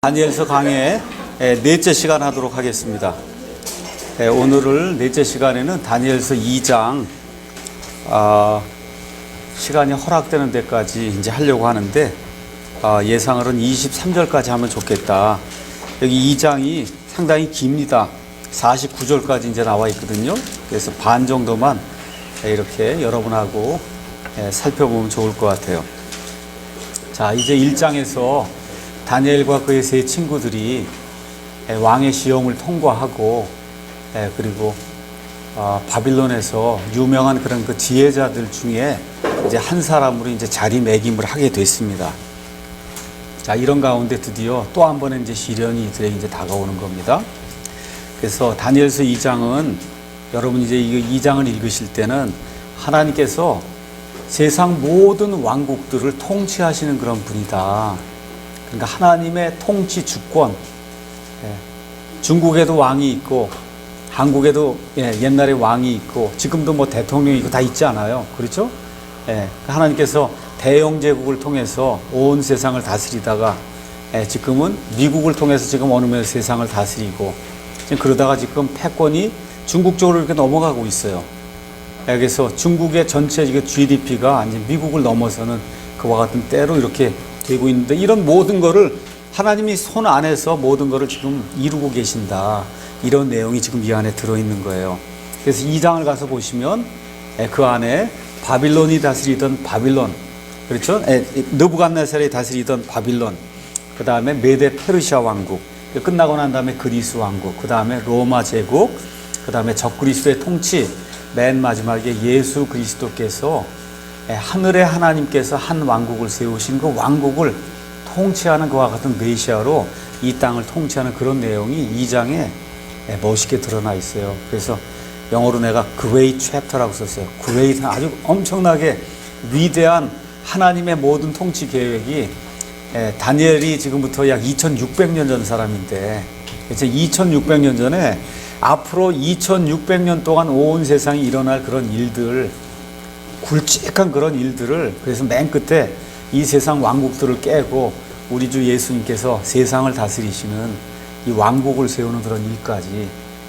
다니엘서 강의 넷째 시간 하도록 하겠습니다. 오늘을 넷째 시간에는 다니엘서 2장 시간이 허락되는 데까지 이제 하려고 하는데 예상으로는 23절까지 하면 좋겠다. 여기 2장이 상당히 깁니다. 49절까지 이제 나와 있거든요. 그래서 반 정도만 이렇게 여러분하고 살펴보면 좋을 것 같아요. 자, 이제 1장에서 다니엘과 그의 세 친구들이 왕의 시험을 통과하고 그리고 바빌론에서 유명한 그런 그 지혜자들 중에 이제 한 사람으로 이제 자리매김을 하게 됐습니다. 자, 이런 가운데 드디어 또 한 번의 이제 시련이 이들에게 이제 다가오는 겁니다. 그래서 다니엘서 2장은 여러분 이제 이 2장을 읽으실 때는 하나님께서 세상 모든 왕국들을 통치하시는 그런 분이다. 그러니까 하나님의 통치 주권. 중국에도 왕이 있고 한국에도 옛날에 왕이 있고 지금도 뭐 대통령이 있고 다 있지 않아요. 그렇죠? 하나님께서 대영 제국을 통해서 온 세상을 다스리다가 지금은 미국을 통해서 지금 어느 면 세상을 다스리고 지금 그러다가 지금 패권이 중국 쪽으로 이렇게 넘어가고 있어요. 그래서 중국의 전체 GDP가 이제 미국을 넘어서는 그와 같은 때로 이렇게 되고 있는데 이런 모든 거를 하나님이 손 안에서 모든 거를 지금 이루고 계신다. 이런 내용이 지금 이 안에 들어있는 거예요. 그래서 2장을 가서 보시면 그 안에 바빌론이 다스리던 바빌론, 그렇죠? 느부갓네살이 다스리던 바빌론, 그 다음에 메데 페르시아 왕국, 끝나고 난 다음에 그리스 왕국, 그 다음에 로마 제국, 그 다음에 적그리스도의 통치, 맨 마지막에 예수 그리스도께서 하늘의 하나님께서 한 왕국을 세우신 그 왕국을 통치하는 그와 같은 메시아로 이 땅을 통치하는 그런 내용이 2장에 멋있게 드러나 있어요. 그래서 영어로 내가 Great Chapter라고 썼어요. Great, 아주 엄청나게 위대한 하나님의 모든 통치 계획이 다니엘이 지금부터 약 2600년 전 사람인데 이제 2600년 전에 앞으로 2600년 동안 온 세상에 일어날 그런 일들, 굵직한 그런 일들을 그래서 맨 끝에 이 세상 왕국들을 깨고 우리 주 예수님께서 세상을 다스리시는 이 왕국을 세우는 그런 일까지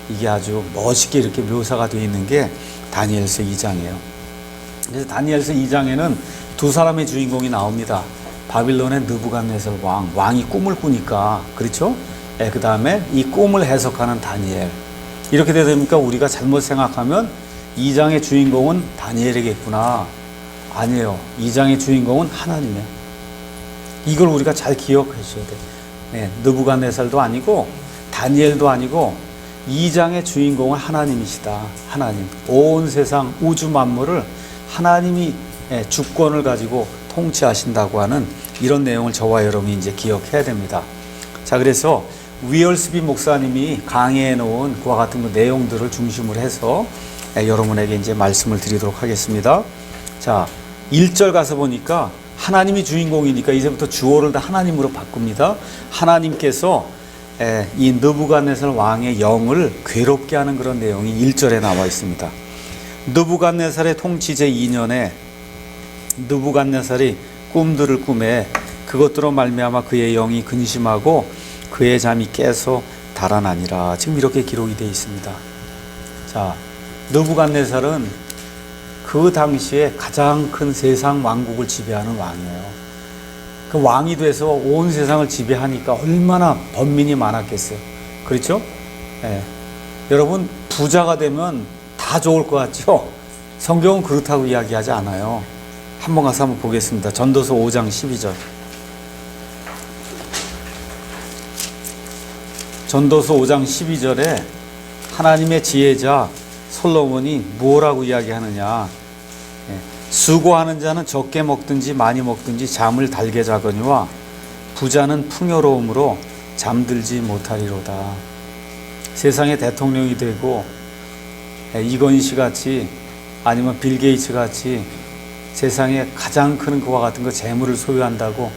이게 아주 멋있게 이렇게 묘사가 되어 있는 게 다니엘서 2장이에요. 그래서 다니엘서 2장에는 두 사람의 주인공이 나옵니다. 바빌론의 느부갓네살 왕이 꿈을 꾸니까, 그렇죠? 그 다음에 이 꿈을 해석하는 다니엘. 이렇게 되니까 우리가 잘못 생각하면 2장의 주인공은 다니엘이겠구나. 아니에요. 2장의 주인공은 하나님이에요. 이걸 우리가 잘 기억하셔야 돼요. 느부갓네살도 아니고 다니엘도 아니고 2장의 주인공은 하나님이시다. 하나님. 온 세상 우주 만물을 하나님이 주권을 가지고 통치하신다고 하는 이런 내용을 저와 여러분이 이제 기억해야 됩니다. 자, 그래서 위얼스비 목사님이 강의해 놓은 그와 같은 그 내용들을 중심으로 해서 여러분에게 이제 말씀을 드리도록 하겠습니다. 자, 1절 가서 보니까 하나님이 주인공이니까 이제부터 주어를 다 하나님으로 바꿉니다. 하나님께서 이 느부갓네살 왕의 영을 괴롭게 하는 그런 내용이 1절에 나와 있습니다. 느부갓네살의 통치 제2년에 느부갓네살이 꿈들을 꾸매 그것들로 말미암아 그의 영이 근심하고 그의 잠이 깨서 달아나니라. 지금 이렇게 기록이 되어 있습니다. 자, 느부갓네살은 그 당시에 가장 큰 세상 왕국을 지배하는 왕이에요. 그 왕이 돼서 온 세상을 지배하니까 얼마나 번민이 많았겠어요. 그렇죠? 여러분, 부자가 되면 다 좋을 것 같죠? 성경은 그렇다고 이야기하지 않아요. 한번 가서 한번 보겠습니다. 전도서 5장 12절. 전도서 5장 12절에 하나님의 지혜자 솔로몬이 뭐라고 이야기하느냐. 수고하는 자는 적게 먹든지 많이 먹든지 잠을 달게 자거니와 부자는 풍요로움으로 잠들지 못하리로다. 세상에 대통령이 되고 이건희 씨 같이 아니면 빌 게이츠 같이 세상에 가장 큰 그와 같은 그 재물을 소유한다고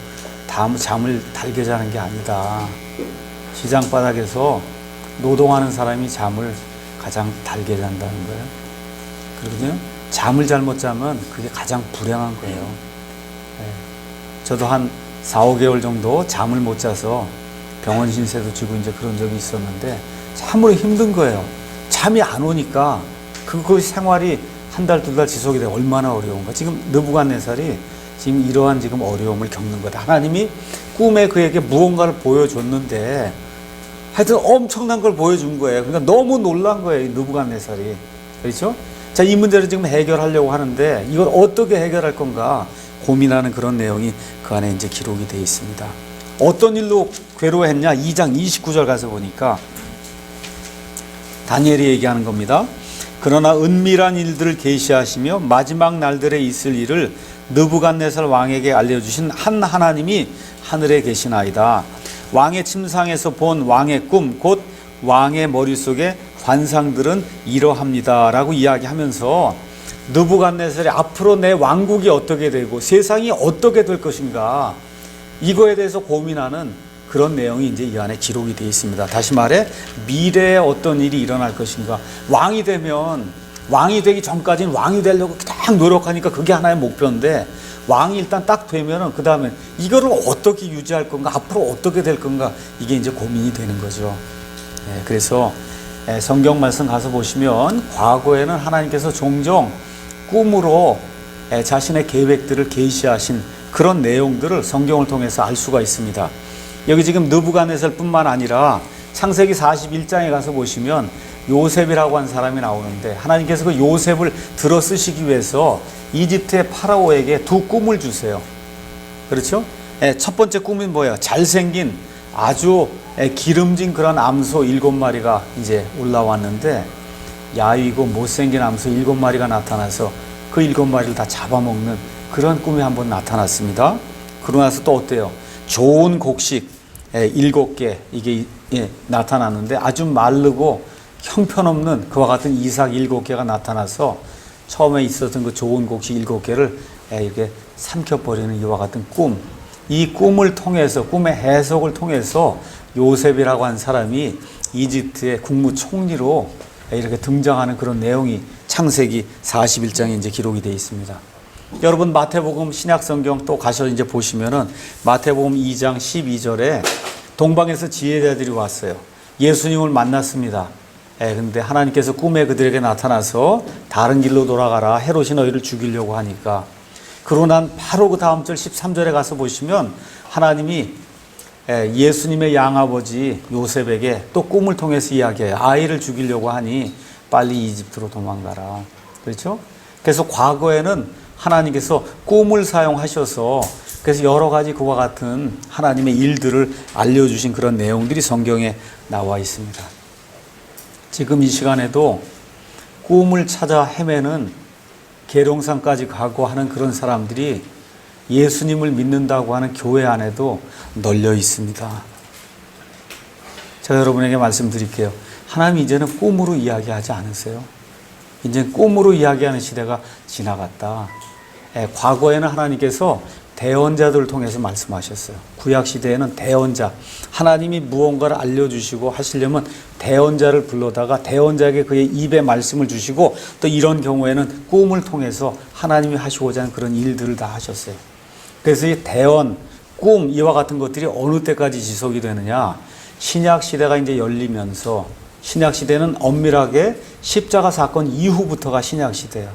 잠을 달게 자는 게 아니다. 시장 바닥에서 노동하는 사람이 잠을 가장 달게 잔다는 거예요. 그러거든요. 잠을 잘못 자면 그게 가장 불행한 거예요. 저도 한 4, 5개월 정도 잠을 못 자서 병원 신세도 지고 이제 그런 적이 있었는데 참으로 힘든 거예요. 잠이 안 오니까 그 생활이 한 달, 두 달 지속이 돼 얼마나 어려운가. 지금 느부갓네살이 지금 이러한 지금 어려움을 겪는 거다. 하나님이 꿈에 그에게 무언가를 보여줬는데 하여튼 엄청난 걸 보여준 거예요. 그러니까 너무 놀란 거예요, 느부갓네살이. 그렇죠? 자, 이 문제를 지금 해결하려고 하는데 이걸 어떻게 해결할 건가 고민하는 그런 내용이 그 안에 이제 기록이 되어 있습니다. 어떤 일로 괴로워했냐? 2장 29절 가서 보니까 다니엘이 얘기하는 겁니다. 그러나 은밀한 일들을 계시하시며 마지막 날들에 있을 일을 느부갓네살 왕에게 알려주신 한 하나님이 하늘에 계시나이다. 왕의 침상에서 본 왕의 꿈, 곧 왕의 머릿속에 관상들은 이러합니다 라고 이야기하면서 느부갓네살이 앞으로 내 왕국이 어떻게 되고 세상이 어떻게 될 것인가, 이거에 대해서 고민하는 그런 내용이 이제 이 안에 기록이 되어 있습니다. 다시 말해 미래에 어떤 일이 일어날 것인가. 왕이 되면, 왕이 되기 전까지는 왕이 되려고 딱 노력하니까 그게 하나의 목표인데 왕이 일단 딱 되면은 그 다음에 이거를 어떻게 유지할 건가, 앞으로 어떻게 될 건가, 이게 이제 고민이 되는 거죠. 그래서 성경 말씀 가서 보시면 과거에는 하나님께서 종종 꿈으로 자신의 계획들을 계시하신 그런 내용들을 성경을 통해서 알 수가 있습니다. 여기 지금 느부갓네살뿐만 아니라 창세기 41장에 가서 보시면 요셉이라고 한 사람이 나오는데 하나님께서 그 요셉을 들어 쓰시기 위해서 이집트의 파라오에게 두 꿈을 주세요. 그렇죠? 첫 번째 꿈은 뭐예요? 잘생긴 아주 기름진 그런 암소 7마리가 이제 올라왔는데 야위고 못생긴 암소 7마리가 나타나서 그 7마리를 다 잡아먹는 그런 꿈이 한번 나타났습니다. 그러고 나서 또 어때요? 좋은 곡식 7개 이게 나타났는데 아주 마르고 형편없는 그와 같은 이삭 7개가 나타나서 처음에 있었던 그 좋은 곡식 7개를 이렇게 삼켜버리는 이와 같은 꿈. 이 꿈을 통해서, 꿈의 해석을 통해서 요셉이라고 한 사람이 이집트의 국무총리로 이렇게 등장하는 그런 내용이 창세기 41장에 이제 기록이 되어 있습니다. 여러분 마태복음 신약성경 또 가셔서 이제 보시면은 마태복음 2장 12절에 동방에서 지혜자들이 왔어요. 예수님을 만났습니다. 근데 하나님께서 꿈에 그들에게 나타나서 다른 길로 돌아가라, 헤롯이 너희를 죽이려고 하니까. 그러고 난 바로 그 다음 절 13절에 가서 보시면 하나님이 예수님의 양아버지 요셉에게 또 꿈을 통해서 이야기해요. 아이를 죽이려고 하니 빨리 이집트로 도망가라. 그렇죠? 그래서 과거에는 하나님께서 꿈을 사용하셔서 그래서 여러 가지 그와 같은 하나님의 일들을 알려주신 그런 내용들이 성경에 나와 있습니다. 지금 이 시간에도 꿈을 찾아 헤매는 계룡산까지 가고 하는 그런 사람들이 예수님을 믿는다고 하는 교회 안에도 널려 있습니다. 제가 여러분에게 말씀드릴게요. 하나님 이제는 꿈으로 이야기하지 않으세요. 이제 꿈으로 이야기하는 시대가 지나갔다. 과거에는 하나님께서 대언자들을 통해서 말씀하셨어요. 구약시대에는 대언자, 하나님이 무언가를 알려주시고 하시려면 대언자를 불러다가 대언자에게 그의 입에 말씀을 주시고 또 이런 경우에는 꿈을 통해서 하나님이 하시고자 하는 그런 일들을 다 하셨어요. 그래서 이 대언, 꿈 이와 같은 것들이 어느 때까지 지속이 되느냐, 신약시대가 이제 열리면서 신약시대는 엄밀하게 십자가 사건 이후부터가 신약시대예요.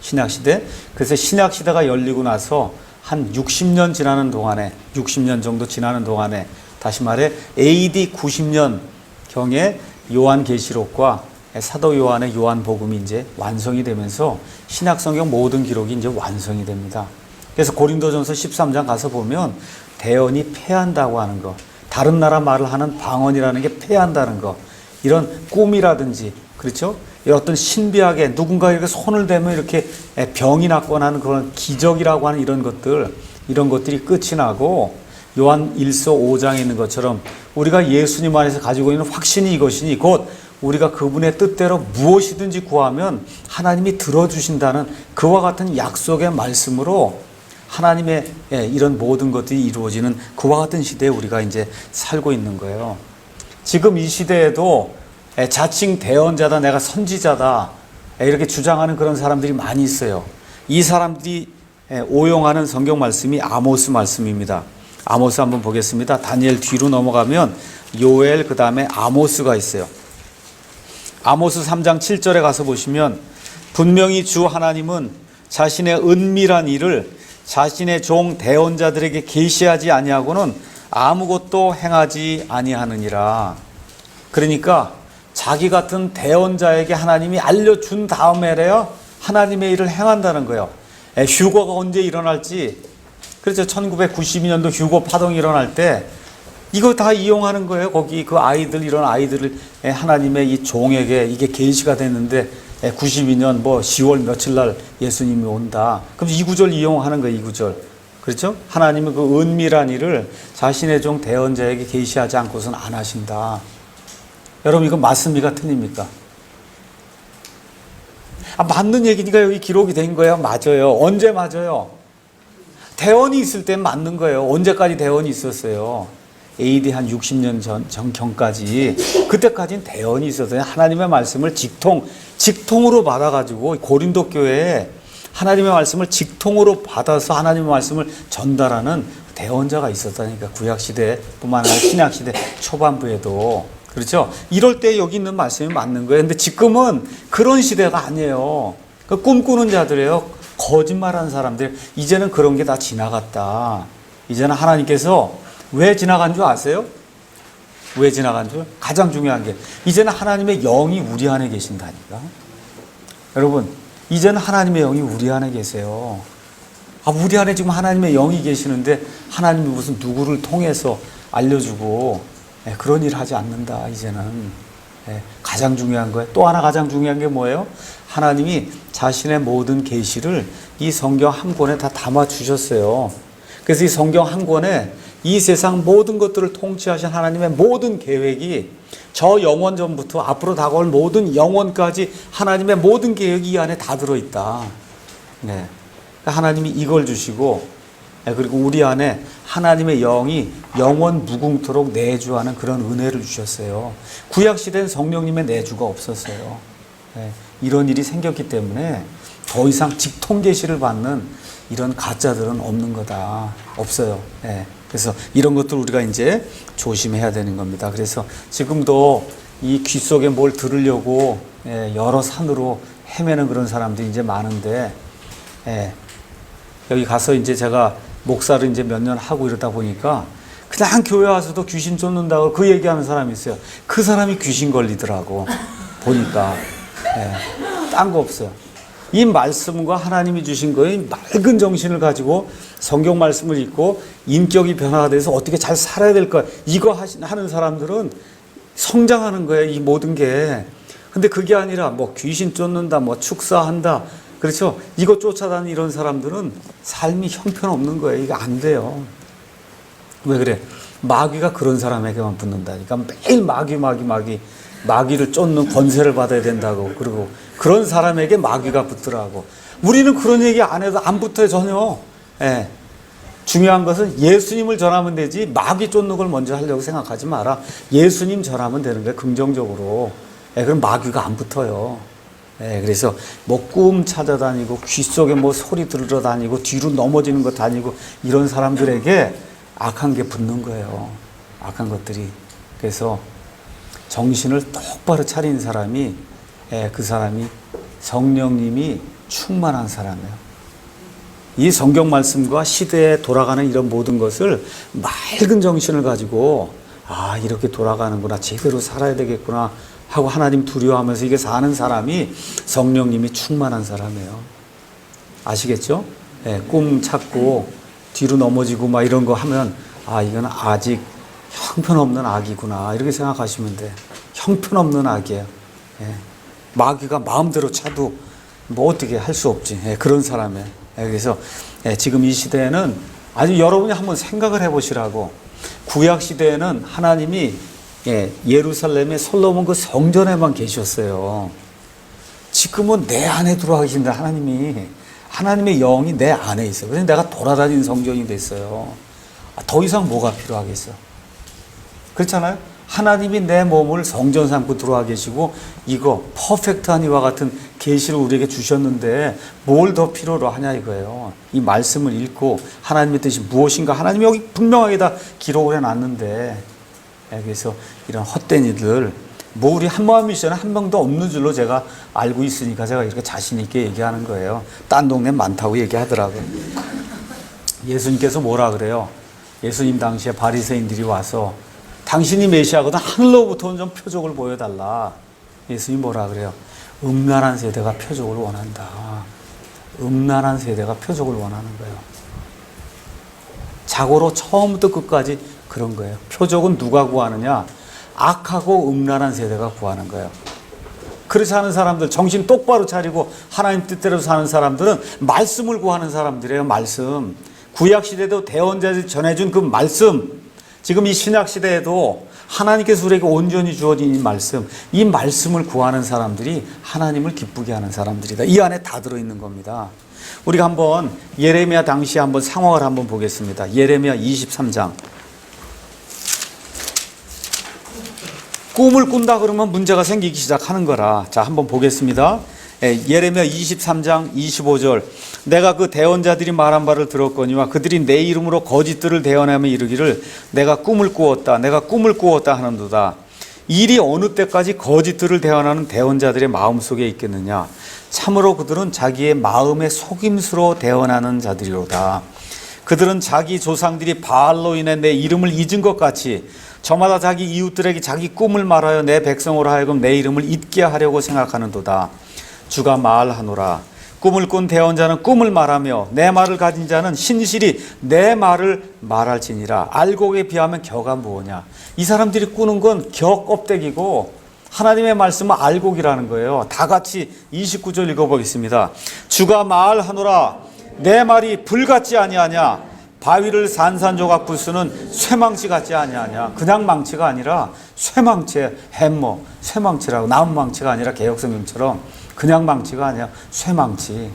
신약시대. 그래서 신약시대가 열리고 나서 한 60년 지나는 동안에 60년 정도 지나는 동안에 다시 말해 AD 90년경에 요한계시록과 사도 요한의 요한복음이 이제 완성이 되면서 신약성경 모든 기록이 이제 완성이 됩니다. 그래서 고린도전서 13장 가서 보면 대언이 패한다고 하는 거, 다른 나라 말을 하는 방언이라는 게 패한다는 거, 이런 꿈이라든지 그렇죠? 어떤 신비하게 누군가 이렇게 손을 대면 이렇게 병이 낫거나 하는 그런 기적이라고 하는 이런 것들이 끝이 나고 요한 1서 5장에 있는 것처럼 우리가 예수님 안에서 가지고 있는 확신이 이것이니 곧 우리가 그분의 뜻대로 무엇이든지 구하면 하나님이 들어주신다는 그와 같은 약속의 말씀으로 하나님의 이런 모든 것들이 이루어지는 그와 같은 시대에 우리가 이제 살고 있는 거예요. 지금 이 시대에도 자칭 대언자다, 내가 선지자다 이렇게 주장하는 그런 사람들이 많이 있어요. 이 사람들이 오용하는 성경 말씀이 아모스 말씀입니다. 아모스 한번 보겠습니다. 다니엘 뒤로 넘어가면 요엘 그 다음에 아모스가 있어요. 아모스 3장 7절에 가서 보시면 분명히 주 하나님은 자신의 은밀한 일을 자신의 종 대언자들에게 계시하지 아니하고는 아무것도 행하지 아니하느니라. 그러니까 자기 같은 대언자에게 하나님이 알려준 다음에래야 하나님의 일을 행한다는 거예요. 휴거가 언제 일어날지, 그렇죠. 1992년도 휴거 파동이 일어날 때 이거 다 이용하는 거예요. 거기 그 아이들, 이런 아이들을 하나님의 이 종에게 이게 계시가 됐는데 92년 뭐 10월 며칠 날 예수님이 온다. 그럼 이 구절 이용하는 거예요. 이 구절. 그렇죠? 하나님은 그 은밀한 일을 자신의 종 대언자에게 계시하지 않고서는 안 하신다. 여러분 이거 맞습니까? 틀립니까? 맞는 얘기니까 여기 기록이 된 거예요. 맞아요. 언제 맞아요? 대언이 있을 땐 맞는 거예요. 언제까지 대언이 있었어요? AD 한 60년 전까지 그때까지는 대언이 있었어요. 하나님의 말씀을 직통으로 받아가지고 고린도 교회에 하나님의 말씀을 직통으로 받아서 하나님의 말씀을 전달하는 대언자가 있었다니까. 구약시대뿐만 아니라 신약시대 초반부에도. 그렇죠? 이럴 때 여기 있는 말씀이 맞는 거예요. 근데 지금은 그런 시대가 아니에요. 그 꿈꾸는 자들이에요. 거짓말하는 사람들. 이제는 그런 게 다 지나갔다. 이제는 하나님께서 왜 지나간 줄 아세요? 왜 지나간 줄? 가장 중요한 게 이제는 하나님의 영이 우리 안에 계신다니까. 여러분 이제는 하나님의 영이 우리 안에 계세요. 우리 안에 지금 하나님의 영이 계시는데 하나님이 무슨 누구를 통해서 알려주고 그런 일 하지 않는다. 이제는 가장 중요한 거예요. 또 하나 가장 중요한 게 뭐예요? 하나님이 자신의 모든 계시를 이 성경 한 권에 다 담아 주셨어요. 그래서 이 성경 한 권에 이 세상 모든 것들을 통치하신 하나님의 모든 계획이 저 영원 전부터 앞으로 다가올 모든 영원까지 하나님의 모든 계획이 이 안에 다 들어있다. 네. 하나님이 이걸 주시고 그리고 우리 안에 하나님의 영이 영원 무궁토록 내주하는 그런 은혜를 주셨어요. 구약시대는 성령님의 내주가 없었어요. 네. 이런 일이 생겼기 때문에 더 이상 직통 계시를 받는 이런 가짜들은 없는 거다. 없어요. 네. 그래서 이런 것들 우리가 이제 조심해야 되는 겁니다. 그래서 지금도 이 귀 속에 뭘 들으려고 여러 산으로 헤매는 그런 사람들이 이제 많은데, 여기 가서 이제 제가 목사를 이제 몇 년 하고 이러다 보니까 그냥 교회 와서도 귀신 쫓는다고 그 얘기하는 사람이 있어요. 그 사람이 귀신 걸리더라고. 보니까. 딴 거 없어요. 이 말씀과 하나님이 주신 거에 맑은 정신을 가지고 성경 말씀을 읽고 인격이 변화가 돼서 어떻게 잘 살아야 될까, 이거 하는 사람들은 성장하는 거예요. 이 모든 게. 근데 그게 아니라 뭐 귀신 쫓는다, 뭐 축사한다, 그렇죠? 이거 쫓아다니는 이런 사람들은 삶이 형편없는 거예요. 이게 안 돼요. 왜 그래? 마귀가 그런 사람에게만 붙는다니까. 매일 마귀를 쫓는 권세를 받아야 된다고. 그리고 그런 사람에게 마귀가 붙더라고. 우리는 그런 얘기 안 해도 안 붙어요, 전혀. 중요한 것은 예수님을 전하면 되지 마귀 쫓는 걸 먼저 하려고 생각하지 마라. 예수님 전하면 되는 거예요, 긍정적으로. 그럼 마귀가 안 붙어요. 그래서 뭐 꿈 찾아다니고 귀 속에 뭐 소리 들으러 다니고 뒤로 넘어지는 거 다니고 이런 사람들에게 악한 게 붙는 거예요. 악한 것들이. 그래서 정신을 똑바로 차린 사람이, 그 사람이 성령님이 충만한 사람이에요. 이 성경 말씀과 시대에 돌아가는 이런 모든 것을 맑은 정신을 가지고 이렇게 돌아가는구나, 제대로 살아야 되겠구나 하고 하나님 두려워하면서 이게 사는 사람이 성령님이 충만한 사람이에요. 아시겠죠? 꿈 찾고 뒤로 넘어지고 막 이런 거 하면 이건 아직 형편없는 악이구나 이렇게 생각하시면 돼. 형편없는 악이에요. 마귀가 마음대로 차도 뭐 어떻게 할 수 없지. 그런 사람이에요. 그래서 지금 이 시대에는 아주 여러분이 한번 생각을 해보시라고. 구약 시대에는 하나님이 예루살렘의 솔로몬 그 성전에만 계셨어요. 지금은 내 안에 들어와 계신다. 하나님의 영이 내 안에 있어요. 그래서 내가 돌아다니는 성전이 됐어요. 더 이상 뭐가 필요하겠어? 그렇잖아요. 하나님이 내 몸을 성전 삼고 들어와 계시고 이거 퍼펙트한 이와 같은 계시를 우리에게 주셨는데 뭘 더 필요로 하냐 이거예요. 이 말씀을 읽고 하나님의 뜻이 무엇인가 하나님이 여기 분명하게 다 기록을 해놨는데, 그래서 이런 헛된 이들 뭐 우리 한모함 미션에 한 명도 없는 줄로 제가 알고 있으니까 제가 이렇게 자신 있게 얘기하는 거예요. 딴 동네 많다고 얘기하더라고요. 예수님께서 뭐라 그래요? 예수님 당시에 바리새인들이 와서 당신이 메시아거든 하늘로부터 좀 표적을 보여달라. 예수님이 뭐라 그래요? 음란한 세대가 표적을 원한다. 음란한 세대가 표적을 원하는 거예요. 자고로 처음부터 끝까지 그런 거예요. 표적은 누가 구하느냐? 악하고 음란한 세대가 구하는 거예요. 그렇지 않은 사람들, 정신 똑바로 차리고 하나님 뜻대로 사는 사람들은 말씀을 구하는 사람들이에요. 말씀. 구약시대도 대언자들이 전해준 그 말씀, 지금 이 신약시대에도 하나님께서 우리에게 온전히 주어진 이 말씀을 구하는 사람들이 하나님을 기쁘게 하는 사람들이다. 이 안에 다 들어있는 겁니다. 우리가 한번 예레미야 당시 한번 상황을 한번 보겠습니다. 예레미야 23장. 꿈을 꾼다 그러면 문제가 생기기 시작하는 거라. 자, 한번 보겠습니다. 예레미야 23장 25절. 내가 그 대언자들이 말한 바를 들었거니와 그들이 내 이름으로 거짓들을 대언하며 이르기를 내가 꿈을 꾸었다 내가 꿈을 꾸었다 하는도다. 일이 어느 때까지 거짓들을 대언하는 대언자들의 마음속에 있겠느냐? 참으로 그들은 자기의 마음의 속임수로 대언하는 자들이로다. 그들은 자기 조상들이 바알로 인해 내 이름을 잊은 것 같이 저마다 자기 이웃들에게 자기 꿈을 말하여 내 백성으로 하여금 내 이름을 잊게 하려고 생각하는도다. 주가 말하노라. 꿈을 꾼 대언자는 꿈을 말하며 내 말을 가진 자는 신실히 내 말을 말할지니라. 알곡에 비하면 겨가 무엇냐? 이 사람들이 꾸는 건 겨 껍데기고 하나님의 말씀은 알곡이라는 거예요. 다 같이 29절 읽어보겠습니다. 주가 말하노라. 내 말이 불같지 아니하냐? 바위를 산산조각 부수는 쇠망치 같지 아니하냐? 그냥 망치가 아니라 쇠망치에 햄머, 쇠망치라고. 나무망치가 아니라 개혁성경처럼 그냥 망치가 아니야. 쇠망치.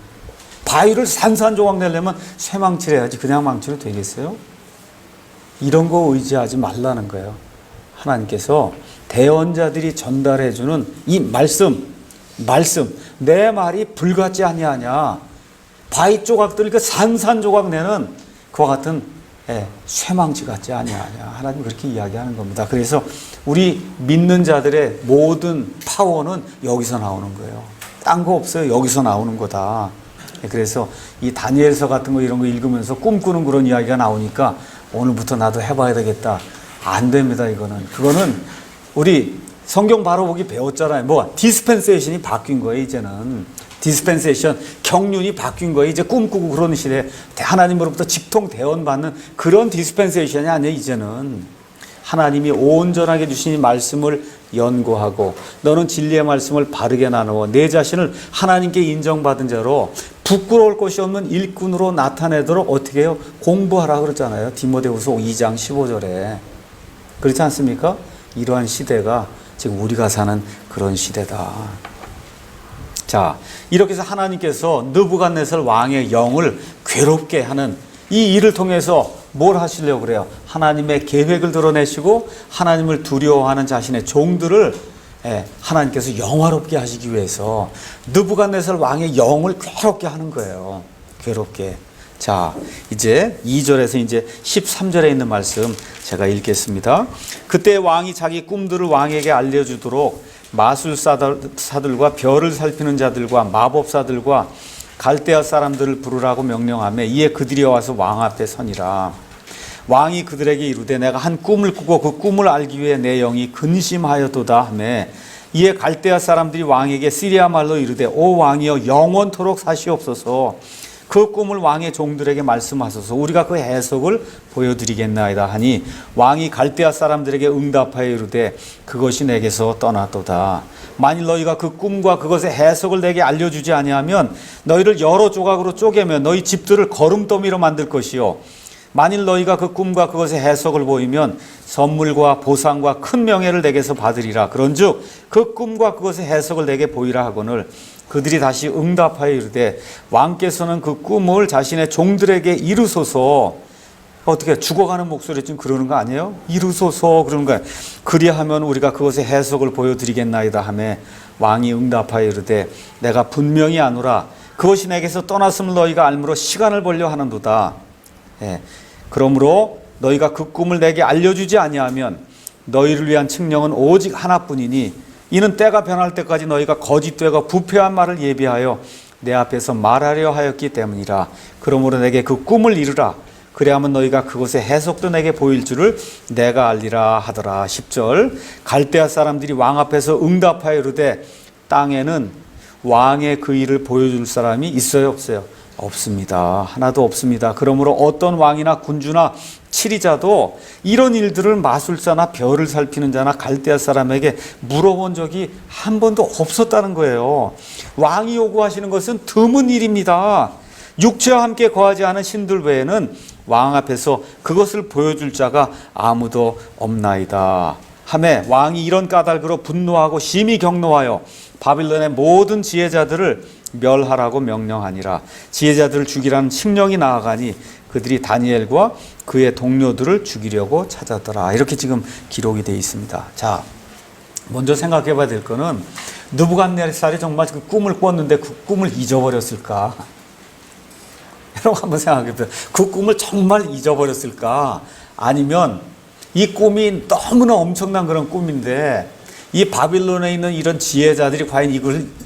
바위를 산산조각 내려면 쇠망치를 해야지 그냥 망치로 되겠어요? 이런 거 의지하지 말라는 거예요. 하나님께서 대언자들이 전달해주는 이 말씀, 내 말이 불같지 아니하냐? 바위 조각들 그 산산조각 내는 그와 같은 쇠망치 같지 아니하냐? 하나님 그렇게 이야기하는 겁니다. 그래서 우리 믿는 자들의 모든 파워는 여기서 나오는 거예요. 딴 거 없어요. 여기서 나오는 거다. 그래서 이 다니엘서 같은 거 이런 거 읽으면서 꿈꾸는 그런 이야기가 나오니까 오늘부터 나도 해봐야 되겠다. 안 됩니다. 그거는 우리 성경 바로 보기 배웠잖아요. 디스펜세이션이 바뀐 거예요. 이제는 디스펜세이션, 경륜이 바뀐 거예요. 이제 꿈꾸고 그런 시대, 하나님으로부터 직통 대언받는 그런 디스펜세이션이 아니에요. 이제는 하나님이 온전하게 주신 이 말씀을 연구하고 너는 진리의 말씀을 바르게 나누어 내 자신을 하나님께 인정받은 자로 부끄러울 것이 없는 일꾼으로 나타내도록 어떻게 해요? 공부하라 그러잖아요. 디모데후서 2장 15절에. 그렇지 않습니까? 이러한 시대가 지금 우리가 사는 그런 시대다. 자, 이렇게 해서 하나님께서 느부갓네살 왕의 영을 괴롭게 하는 이 일을 통해서 뭘 하시려고 그래요? 하나님의 계획을 드러내시고 하나님을 두려워하는 자신의 종들을 하나님께서 영화롭게 하시기 위해서 느부갓네살 왕의 영을 괴롭게 하는 거예요. 괴롭게. 자, 이제 2절에서 이제 13절에 있는 말씀 제가 읽겠습니다. 그때 왕이 자기 꿈들을 왕에게 알려주도록 마술사들과 별을 살피는 자들과 마법사들과 갈대아 사람들을 부르라고 명령하며 이에 그들이 와서 왕 앞에 서니라. 왕이 그들에게 이르되 내가 한 꿈을 꾸고 그 꿈을 알기 위해 내 영이 근심하였도다 하매 이에 갈대아 사람들이 왕에게 시리아 말로 이르되 오 왕이여 영원토록 사시옵소서. 그 꿈을 왕의 종들에게 말씀하소서. 우리가 그 해석을 보여드리겠나이다 하니 왕이 갈대아 사람들에게 응답하여 이르되 그것이 내게서 떠났도다. 만일 너희가 그 꿈과 그것의 해석을 내게 알려주지 아니하면 너희를 여러 조각으로 쪼개며 너희 집들을 거름더미로 만들 것이요 만일 너희가 그 꿈과 그것의 해석을 보이면 선물과 보상과 큰 명예를 내게서 받으리라. 그런즉 그 꿈과 그것의 해석을 내게 보이라 하거늘 그들이 다시 응답하여 이르되 왕께서는 그 꿈을 자신의 종들에게 이루소서. 어떻게 죽어가는 목소리 지금 그러는 거 아니에요? 이루소서 그러는 거예요. 그리하면 우리가 그것의 해석을 보여드리겠나이다 하매 왕이 응답하여 이르되 내가 분명히 아노라 그것이 내게서 떠났음을 너희가 알므로 시간을 벌려 하는도다. 예. 그러므로 너희가 그 꿈을 내게 알려주지 아니하면 너희를 위한 칙령은 오직 하나뿐이니 이는 때가 변할 때까지 너희가 거짓되고 부패한 말을 예비하여 내 앞에서 말하려 하였기 때문이라. 그러므로 내게 그 꿈을 이루라. 그래야만 너희가 그것의 해석도 내게 보일 줄을 내가 알리라 하더라. 10절 갈대아 사람들이 왕 앞에서 응답하여 이르되 땅에는 왕의 그 일을 보여줄 사람이 있어요 없어요? 없습니다. 하나도 없습니다. 그러므로 어떤 왕이나 군주나 치리자도 이런 일들을 마술사나 별을 살피는 자나 갈대아 사람에게 물어본 적이 한 번도 없었다는 거예요. 왕이 요구하시는 것은 드문 일입니다. 육체와 함께 거하지 않은 신들 외에는 왕 앞에서 그것을 보여줄 자가 아무도 없나이다 하매 왕이 이런 까닭으로 분노하고 심히 경노하여 바빌론의 모든 지혜자들을 멸하라고 명령하니라. 지혜자들을 죽이라는 칙령이 나아가니 그들이 다니엘과 그의 동료들을 죽이려고 찾았더라. 이렇게 지금 기록이 되어 있습니다. 자, 먼저 생각해 봐야 될 거는 느부갓네살이 정말 그 꿈을 꿨는데 그 꿈을 잊어버렸을까? 여러분 한번 생각해 보세요. 그 꿈을 정말 잊어버렸을까? 아니면 이 꿈이 너무나 엄청난 그런 꿈인데 이 바빌론에 있는 이런 지혜자들이 과연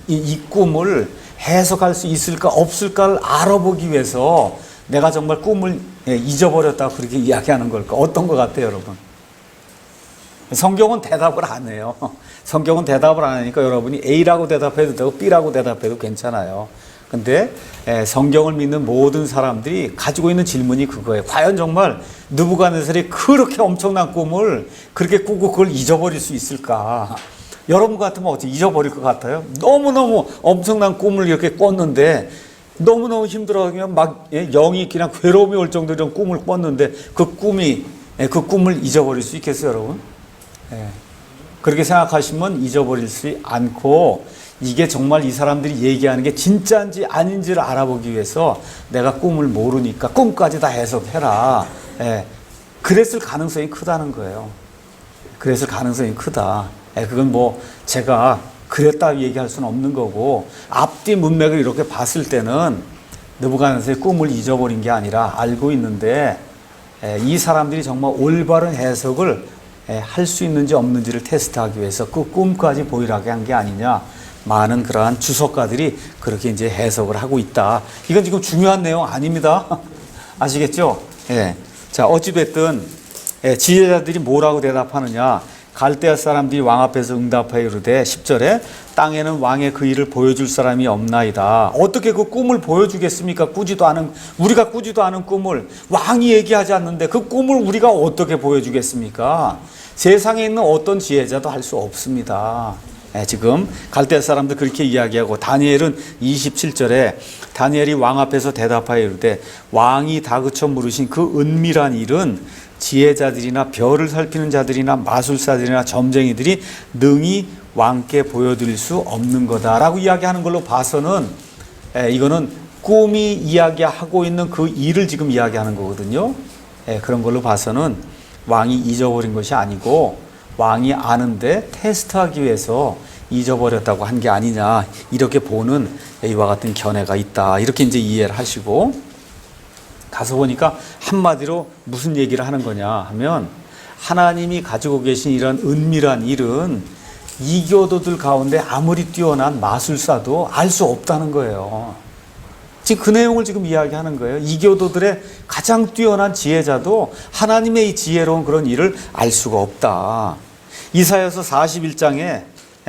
이 꿈을 해석할 수 있을까 없을까를 알아보기 위해서 내가 정말 꿈을 잊어버렸다고 그렇게 이야기하는 걸까? 어떤 것 같아요, 여러분? 성경은 대답을 안 해요. 성경은 대답을 안 하니까 여러분이 A라고 대답해도 되고 B라고 대답해도 괜찮아요. 근데 성경을 믿는 모든 사람들이 가지고 있는 질문이 그거예요. 과연 정말 느부갓네살이 그렇게 엄청난 꿈을 그렇게 꾸고 그걸 잊어버릴 수 있을까? 여러분 같으면 어떻게 잊어버릴 것 같아요? 너무너무 엄청난 꿈을 이렇게 꿨는데 너무너무 힘들어하면 막 영이 그냥 괴로움이 올 정도로 이런 꿈을 꿨는데 그 꿈을 잊어버릴 수 있겠어요, 여러분? 그렇게 생각하시면 잊어버릴 수 않고 이게 정말 이 사람들이 얘기하는 게 진짜인지 아닌지를 알아보기 위해서 내가 꿈을 모르니까 꿈까지 다 해석해라. 그랬을 가능성이 크다는 거예요. 그랬을 가능성이 크다. 그건 뭐 제가 그랬다 얘기할 수는 없는 거고 앞뒤 문맥을 이렇게 봤을 때는 느부갓네살의 꿈을 잊어버린 게 아니라 알고 있는데 이 사람들이 정말 올바른 해석을 할 수 있는지 없는지를 테스트하기 위해서 그 꿈까지 보이라게 한 게 아니냐. 많은 그러한 주석가들이 그렇게 이제 해석을 하고 있다. 이건 지금 중요한 내용 아닙니다. 아시겠죠? 자, 어찌됐든 지혜자들이 뭐라고 대답하느냐. 갈대아 사람들이 왕 앞에서 응답하여 이르되 10절에 땅에는 왕의 그 일을 보여줄 사람이 없나이다. 어떻게 그 꿈을 보여주겠습니까? 우리가 꾸지도 않은 꿈을 왕이 얘기하지 않는데 그 꿈을 우리가 어떻게 보여주겠습니까? 세상에 있는 어떤 지혜자도 할 수 없습니다. 지금 갈대아 사람들 그렇게 이야기하고 다니엘은 27절에 다니엘이 왕 앞에서 대답하여 이르되 왕이 다그쳐 물으신 그 은밀한 일은 지혜자들이나 별을 살피는 자들이나 마술사들이나 점쟁이들이 능히 왕께 보여드릴 수 없는 거다라고 이야기하는 걸로 봐서는 이거는 꿈이 이야기하고 있는 그 일을 지금 이야기하는 거거든요. 그런 걸로 봐서는 왕이 잊어버린 것이 아니고 왕이 아는데 테스트하기 위해서 잊어버렸다고 한 게 아니냐, 이렇게 보는 이와 같은 견해가 있다. 이렇게 이제 이해를 하시고 가서 보니까 한마디로 무슨 얘기를 하는 거냐 하면 하나님이 가지고 계신 이런 은밀한 일은 이교도들 가운데 아무리 뛰어난 마술사도 알 수 없다는 거예요. 지금 그 내용을 지금 이야기하는 거예요. 이교도들의 가장 뛰어난 지혜자도 하나님의 이 지혜로운 그런 일을 알 수가 없다. 이사야서 41장에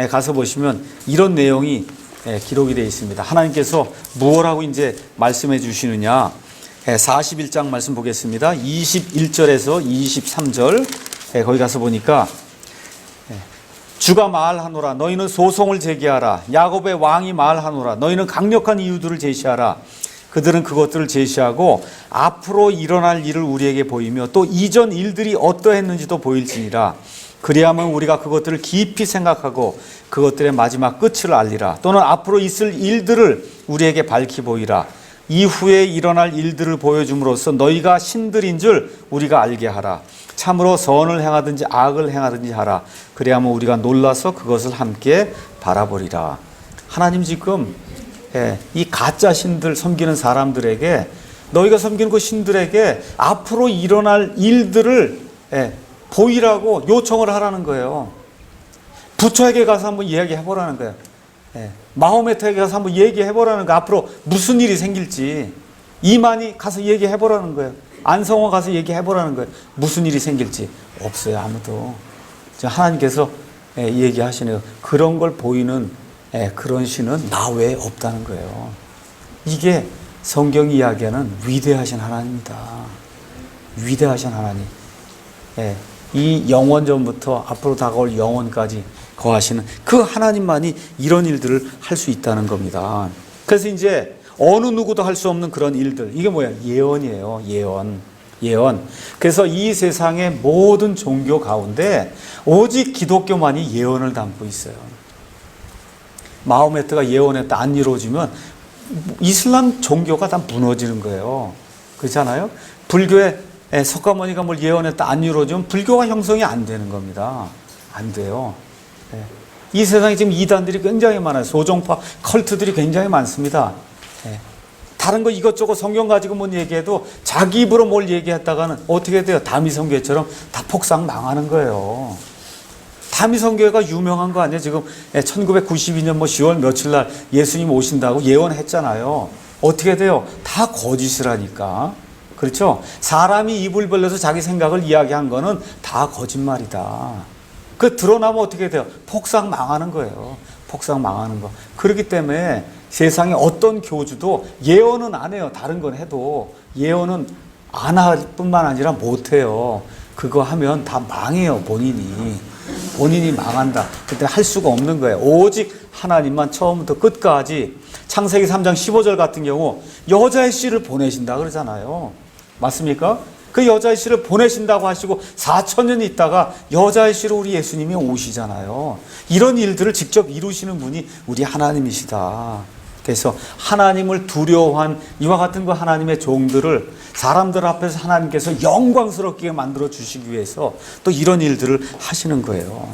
가서 보시면 이런 내용이 기록이 되어 있습니다. 하나님께서 무엇라고 이제 말씀해 주시느냐. 41장 말씀 보겠습니다. 21절에서 23절 거기 가서 보니까 주가 말하노라 너희는 소송을 제기하라. 야곱의 왕이 말하노라 너희는 강력한 이유들을 제시하라. 그들은 그것들을 제시하고 앞으로 일어날 일을 우리에게 보이며 또 이전 일들이 어떠했는지도 보일지니라. 그리하면 우리가 그것들을 깊이 생각하고 그것들의 마지막 끝을 알리라. 또는 앞으로 있을 일들을 우리에게 밝히 보이라. 이후에 일어날 일들을 보여줌으로써 너희가 신들인 줄 우리가 알게 하라. 참으로 선을 행하든지 악을 행하든지 하라. 그래야만 우리가 놀라서 그것을 함께 바라보리라. 하나님 지금 이 가짜 신들 섬기는 사람들에게, 너희가 섬기는 그 신들에게 앞으로 일어날 일들을 보이라고 요청을 하라는 거예요. 부처에게 가서 한번 이야기해보라는 거예요. 마호메트에게 가서 한번 얘기해보라는 거예요. 앞으로 무슨 일이 생길지. 이만희 가서 얘기해보라는 거예요. 안성호 가서 얘기해보라는 거예요. 무슨 일이 생길지. 없어요, 아무도. 하나님께서 얘기하시네요. 그런 걸 보이는 그런 신은 나 외에 없다는 거예요. 이게 성경이 이야기하는 위대하신 하나님입니다. 위대하신 하나님. 이 영원전부터 앞으로 다가올 영원까지 거하시는 그 하나님만이 이런 일들을 할 수 있다는 겁니다. 그래서 이제 어느 누구도 할 수 없는 그런 일들, 이게 뭐야? 예언이에요. 예언. 그래서 이 세상의 모든 종교 가운데 오직 기독교만이 예언을 담고 있어요. 마호메트가 예언했다 안 이루어지면 이슬람 종교가 다 무너지는 거예요. 그렇잖아요? 불교의 석가모니가 뭘 예언했다 안 이루어지면 불교가 형성이 안 되는 겁니다. 안 돼요. 이 세상에 지금 이단들이 굉장히 많아요. 소종파 컬트들이 굉장히 많습니다. 다른 거 이것저것 성경 가지고 뭘 얘기해도 자기 입으로 뭘 얘기했다가는 어떻게 돼요? 다미성교회처럼 다 폭삭 망하는 거예요. 다미성교회가 유명한 거 아니에요? 지금 1992년 10월 며칠 날 예수님 오신다고 예언했잖아요. 어떻게 돼요? 다 거짓을 하니까. 그렇죠? 사람이 입을 벌려서 자기 생각을 이야기한 거는 다 거짓말이다. 그 드러나면 어떻게 돼요? 폭삭 망하는 거예요. 폭삭 망하는 거. 그렇기 때문에 세상에 어떤 교주도 예언은 안 해요. 다른 건 해도 예언은 안 할 뿐만 아니라 못 해요. 그거 하면 다 망해요. 본인이 망한다. 그때 할 수가 없는 거예요. 오직 하나님만 처음부터 끝까지. 창세기 3장 15절 같은 경우 여자의 씨를 보내신다 그러잖아요. 맞습니까? 그 여자의 씨를 보내신다고 하시고 4,000년 있다가 여자의 씨로 우리 예수님이 오시잖아요. 이런 일들을 직접 이루시는 분이 우리 하나님이시다. 그래서 하나님을 두려워한 이와 같은 그 하나님의 종들을 사람들 앞에서 하나님께서 영광스럽게 만들어 주시기 위해서 또 이런 일들을 하시는 거예요.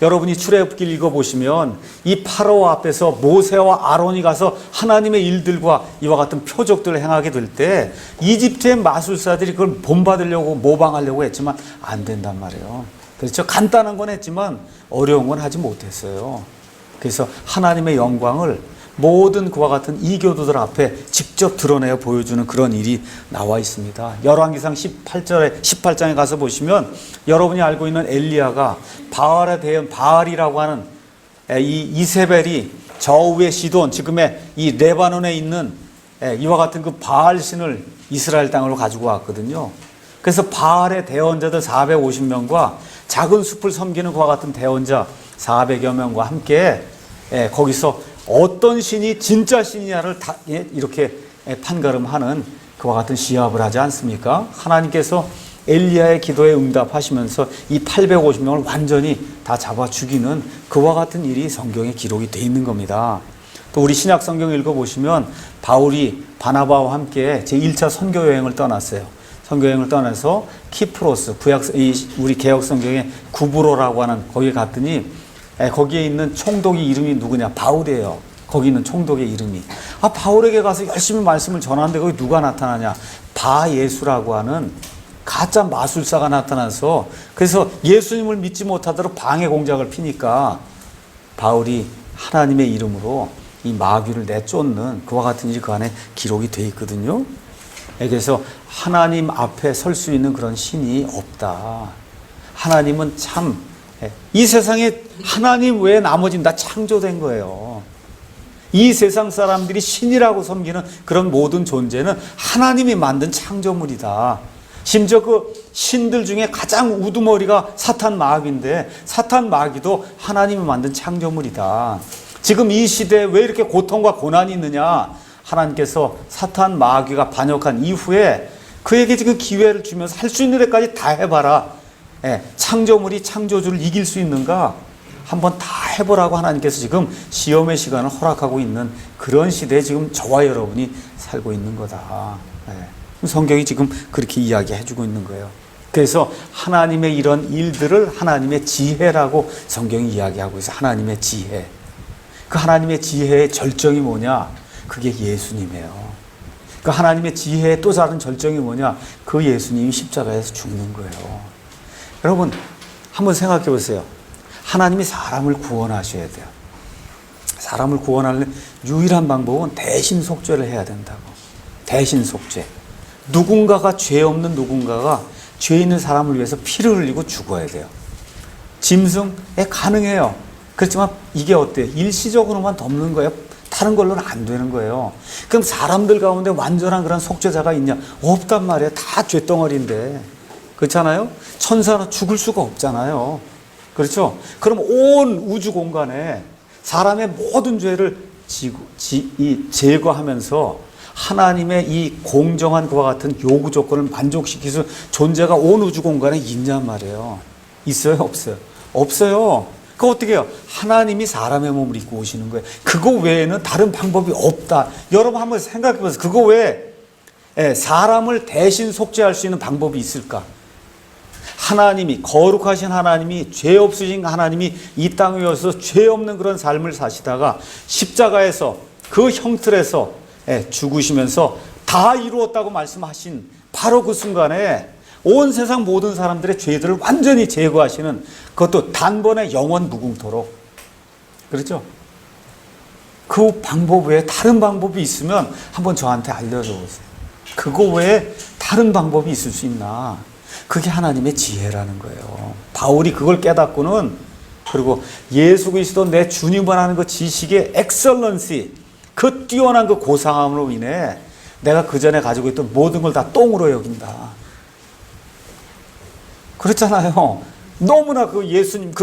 여러분이 출애굽기를 읽어보시면 이 파라오 앞에서 모세와 아론이 가서 하나님의 일들과 이와 같은 표적들을 행하게 될 때 이집트의 마술사들이 그걸 본받으려고 모방하려고 했지만 안 된단 말이에요. 그렇죠? 간단한 건 했지만 어려운 건 하지 못했어요. 그래서 하나님의 영광을 모든 그와 같은 이교도들 앞에 직접 드러내어 보여주는 그런 일이 나와 있습니다. 열왕기상 18장에 가서 보시면 여러분이 알고 있는 엘리야가 바알에 대한 바알이라고 하는 이 이세벨이 저우의 시돈, 지금의 이 레바논에 있는 이와 같은 그 바알 신을 이스라엘 땅으로 가지고 왔거든요. 그래서 바알의 대원자들 450명과 작은 숲을 섬기는 그와 같은 대원자 400여 명과 함께 거기서 어떤 신이 진짜 신이냐를 다 이렇게 판가름하는 그와 같은 시합을 하지 않습니까? 하나님께서 엘리야의 기도에 응답하시면서 이 850명을 완전히 다 잡아 죽이는 그와 같은 일이 성경에 기록이 되어 있는 겁니다. 또 우리 신약 성경 읽어보시면 바울이 바나바와 함께 제1차 선교 여행을 떠났어요. 선교 여행을 떠나서 키프로스, 우리 개혁 성경의 구브로라고 하는 거기에 갔더니 거기에 있는 총독의 이름이 누구냐? 바울이에요. 거기 있는 총독의 이름이. 바울에게 가서 열심히 말씀을 전하는데 거기 누가 나타나냐? 바예수라고 하는 가짜 마술사가 나타나서 그래서 예수님을 믿지 못하도록 방해 공작을 피니까 바울이 하나님의 이름으로 이 마귀를 내쫓는 그와 같은 일이 그 안에 기록이 되어 있거든요. 그래서 하나님 앞에 설 수 있는 그런 신이 없다. 하나님은 참 이 세상에 하나님 외에 나머지는 다 창조된 거예요. 이 세상 사람들이 신이라고 섬기는 그런 모든 존재는 하나님이 만든 창조물이다. 심지어 그 신들 중에 가장 우두머리가 사탄 마귀인데 사탄 마귀도 하나님이 만든 창조물이다. 지금 이 시대에 왜 이렇게 고통과 고난이 있느냐? 하나님께서 사탄 마귀가 반역한 이후에 그에게 지금 기회를 주면서 할 수 있는 데까지 다 해봐라. 창조물이 창조주를 이길 수 있는가? 한번 다 해보라고 하나님께서 지금 시험의 시간을 허락하고 있는 그런 시대에 지금 저와 여러분이 살고 있는 거다. 성경이 지금 그렇게 이야기해주고 있는 거예요. 그래서 하나님의 이런 일들을 하나님의 지혜라고 성경이 이야기하고 있어요. 하나님의 지혜. 그 하나님의 지혜의 절정이 뭐냐? 그게 예수님이에요. 그 하나님의 지혜의 또 다른 절정이 뭐냐? 그 예수님이 십자가에서 죽는 거예요. 여러분 한번 생각해 보세요. 하나님이 사람을 구원하셔야 돼요. 사람을 구원하는 유일한 방법은 대신 속죄를 해야 된다고. 대신 속죄. 누군가가 죄 없는 누군가가 죄 있는 사람을 위해서 피를 흘리고 죽어야 돼요. 짐승에 가능해요. 그렇지만 이게 어때요? 일시적으로만 덮는 거예요. 다른 걸로는 안 되는 거예요. 그럼 사람들 가운데 완전한 그런 속죄자가 있냐? 없단 말이에요. 다 죄덩어리인데. 그렇잖아요? 천사는 죽을 수가 없잖아요. 그렇죠? 그럼 온 우주 공간에 사람의 모든 죄를 제거하면서 하나님의 이 공정한 그와 같은 요구 조건을 만족시킬 수 존재가 온 우주 공간에 있냔 말이에요. 있어요? 없어요? 없어요. 그거 어떻게 해요? 하나님이 사람의 몸을 입고 오시는 거예요. 그거 외에는 다른 방법이 없다. 여러분 한번 생각해 보세요. 그거 외에 사람을 대신 속죄할 수 있는 방법이 있을까? 하나님이, 거룩하신 하나님이, 죄 없으신 하나님이 이 땅에 오셔서 죄 없는 그런 삶을 사시다가 십자가에서 그 형틀에서 죽으시면서 다 이루었다고 말씀하신 바로 그 순간에 온 세상 모든 사람들의 죄들을 완전히 제거하시는, 그것도 단번에 영원 무궁토록. 그렇죠? 그 방법 외에 다른 방법이 있으면 한번 저한테 알려줘 보세요. 그거 외에 다른 방법이 있을 수 있나? 그게 하나님의 지혜라는 거예요. 바울이 그걸 깨닫고는, 그리고 예수 그리스도 내 주님을 하는 그 지식의 엑셀런시, 그 뛰어난 그 고상함으로 인해 내가 그 전에 가지고 있던 모든 걸 다 똥으로 여긴다. 그렇잖아요. 너무나 그 예수님,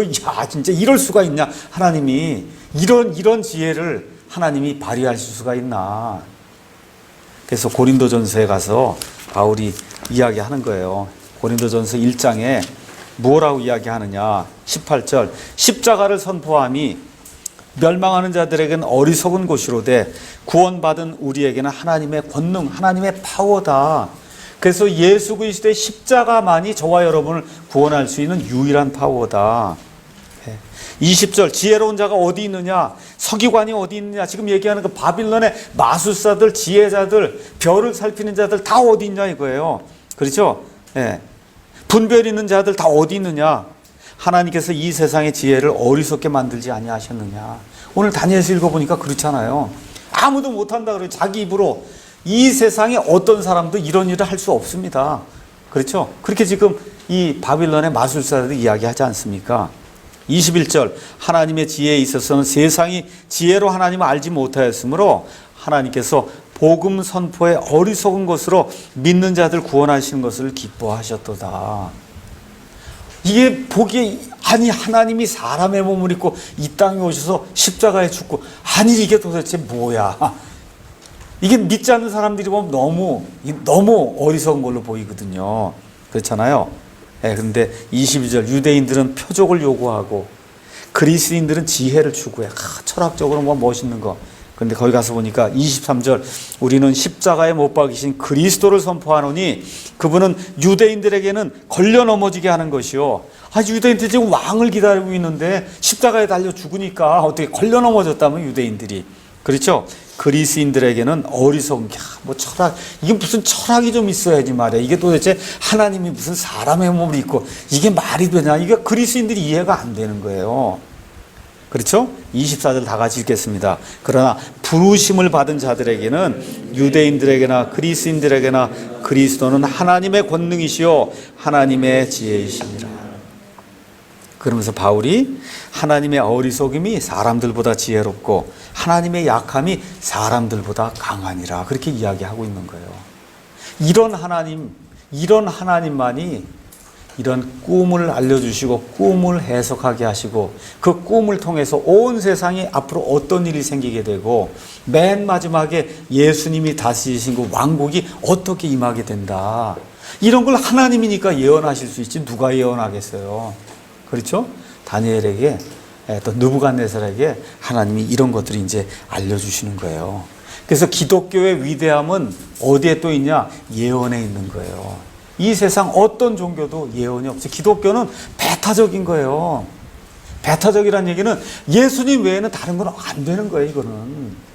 진짜 이럴 수가 있냐. 하나님이 이런 지혜를 하나님이 발휘하실 수가 있나. 그래서 고린도전서에 가서 바울이 이야기하는 거예요. 고린도전서 1장에 뭐라고 이야기하느냐. 18절. 십자가를 선포함이 멸망하는 자들에게는 어리석은 것이로되 구원받은 우리에게는 하나님의 권능, 하나님의 파워다. 그래서 예수 그리스도의 십자가만이 저와 여러분을 구원할 수 있는 유일한 파워다. 20절. 지혜로운 자가 어디 있느냐? 서기관이 어디 있느냐? 지금 얘기하는 그 바빌론의 마술사들, 지혜자들, 별을 살피는 자들 다 어디 있냐 이거예요. 그렇죠? 분별 있는 자들 다 어디 있느냐? 하나님께서 이 세상의 지혜를 어리석게 만들지 아니하셨느냐. 오늘 다니엘서 읽어보니까 그렇잖아요. 아무도 못한다 그래요. 자기 입으로. 이 세상에 어떤 사람도 이런 일을 할 수 없습니다. 그렇죠? 그렇게 지금 이 바빌론의 마술사들이 이야기하지 않습니까? 21절. 하나님의 지혜에 있어서는 세상이 지혜로 하나님을 알지 못하였으므로 하나님께서 복음 선포에 어리석은 것으로 믿는 자들 구원하시는 것을 기뻐하셨도다. 이게 보기에, 아니 하나님이 사람의 몸을 입고 이 땅에 오셔서 십자가에 죽고, 아니 이게 도대체 뭐야. 이게 믿지 않는 사람들이 보면 너무 어리석은 걸로 보이거든요. 그렇잖아요. 그런데 22절. 유대인들은 표적을 요구하고 그리스인들은 지혜를 추구해. 철학적으로 뭐 멋있는 거. 그런데 거기 가서 보니까 23절. 우리는 십자가에 못 박이신 그리스도를 선포하노니 그분은 유대인들에게는 걸려 넘어지게 하는 것이요. 유대인들이 지금 왕을 기다리고 있는데 십자가에 달려 죽으니까 어떻게 걸려 넘어졌다면 유대인들이. 그렇죠? 그리스인들에게는 어리석은 게, 철학, 이게 무슨 철학이 좀 있어야지 말이야. 이게 도대체 하나님이 무슨 사람의 몸을 입고 이게 말이 되냐. 이게 그리스인들이 이해가 안 되는 거예요. 그렇죠? 24절 다 같이 읽겠습니다. 그러나 부르심을 받은 자들에게는, 유대인들에게나 그리스인들에게나 그리스도는 하나님의 권능이시요 하나님의 지혜이시니라. 그러면서 바울이 하나님의 어리석음이 사람들보다 지혜롭고 하나님의 약함이 사람들보다 강하니라, 그렇게 이야기하고 있는 거예요. 이런 하나님만이 이런 꿈을 알려주시고 꿈을 해석하게 하시고 그 꿈을 통해서 온 세상에 앞으로 어떤 일이 생기게 되고 맨 마지막에 예수님이 다스리신 그 왕국이 어떻게 임하게 된다, 이런 걸 하나님이니까 예언하실 수 있지 누가 예언하겠어요. 그렇죠? 다니엘에게 또 느부갓네살에게 하나님이 이런 것들이 이제 알려주시는 거예요. 그래서 기독교의 위대함은 어디에 또 있냐? 예언에 있는 거예요. 이 세상 어떤 종교도 예언이 없어요. 기독교는 배타적인 거예요. 배타적이라는 얘기는 예수님 외에는 다른 건 안 되는 거예요. 이거는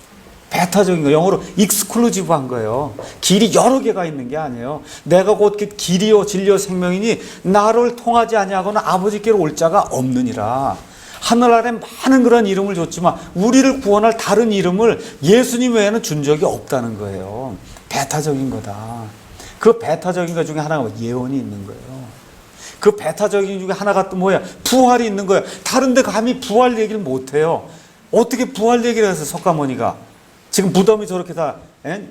배타적인 거, 영어로 익스클루지브한 거예요. 길이 여러 개가 있는 게 아니에요. 내가 곧 길이요 진리요 생명이니 나를 통하지 아니하고는 아버지께로 올 자가 없느니라. 하늘 아래 많은 그런 이름을 줬지만 우리를 구원할 다른 이름을 예수님 외에는 준 적이 없다는 거예요. 배타적인 거다. 그 배타적인 것 중에 하나가 예언이 있는 거예요. 그 배타적인 중에 하나가 또 뭐야? 부활이 있는 거예요. 다른 데 감히 부활 얘기를 못해요. 어떻게 부활 얘기를 해서 석가모니가 지금 무덤이 저렇게 다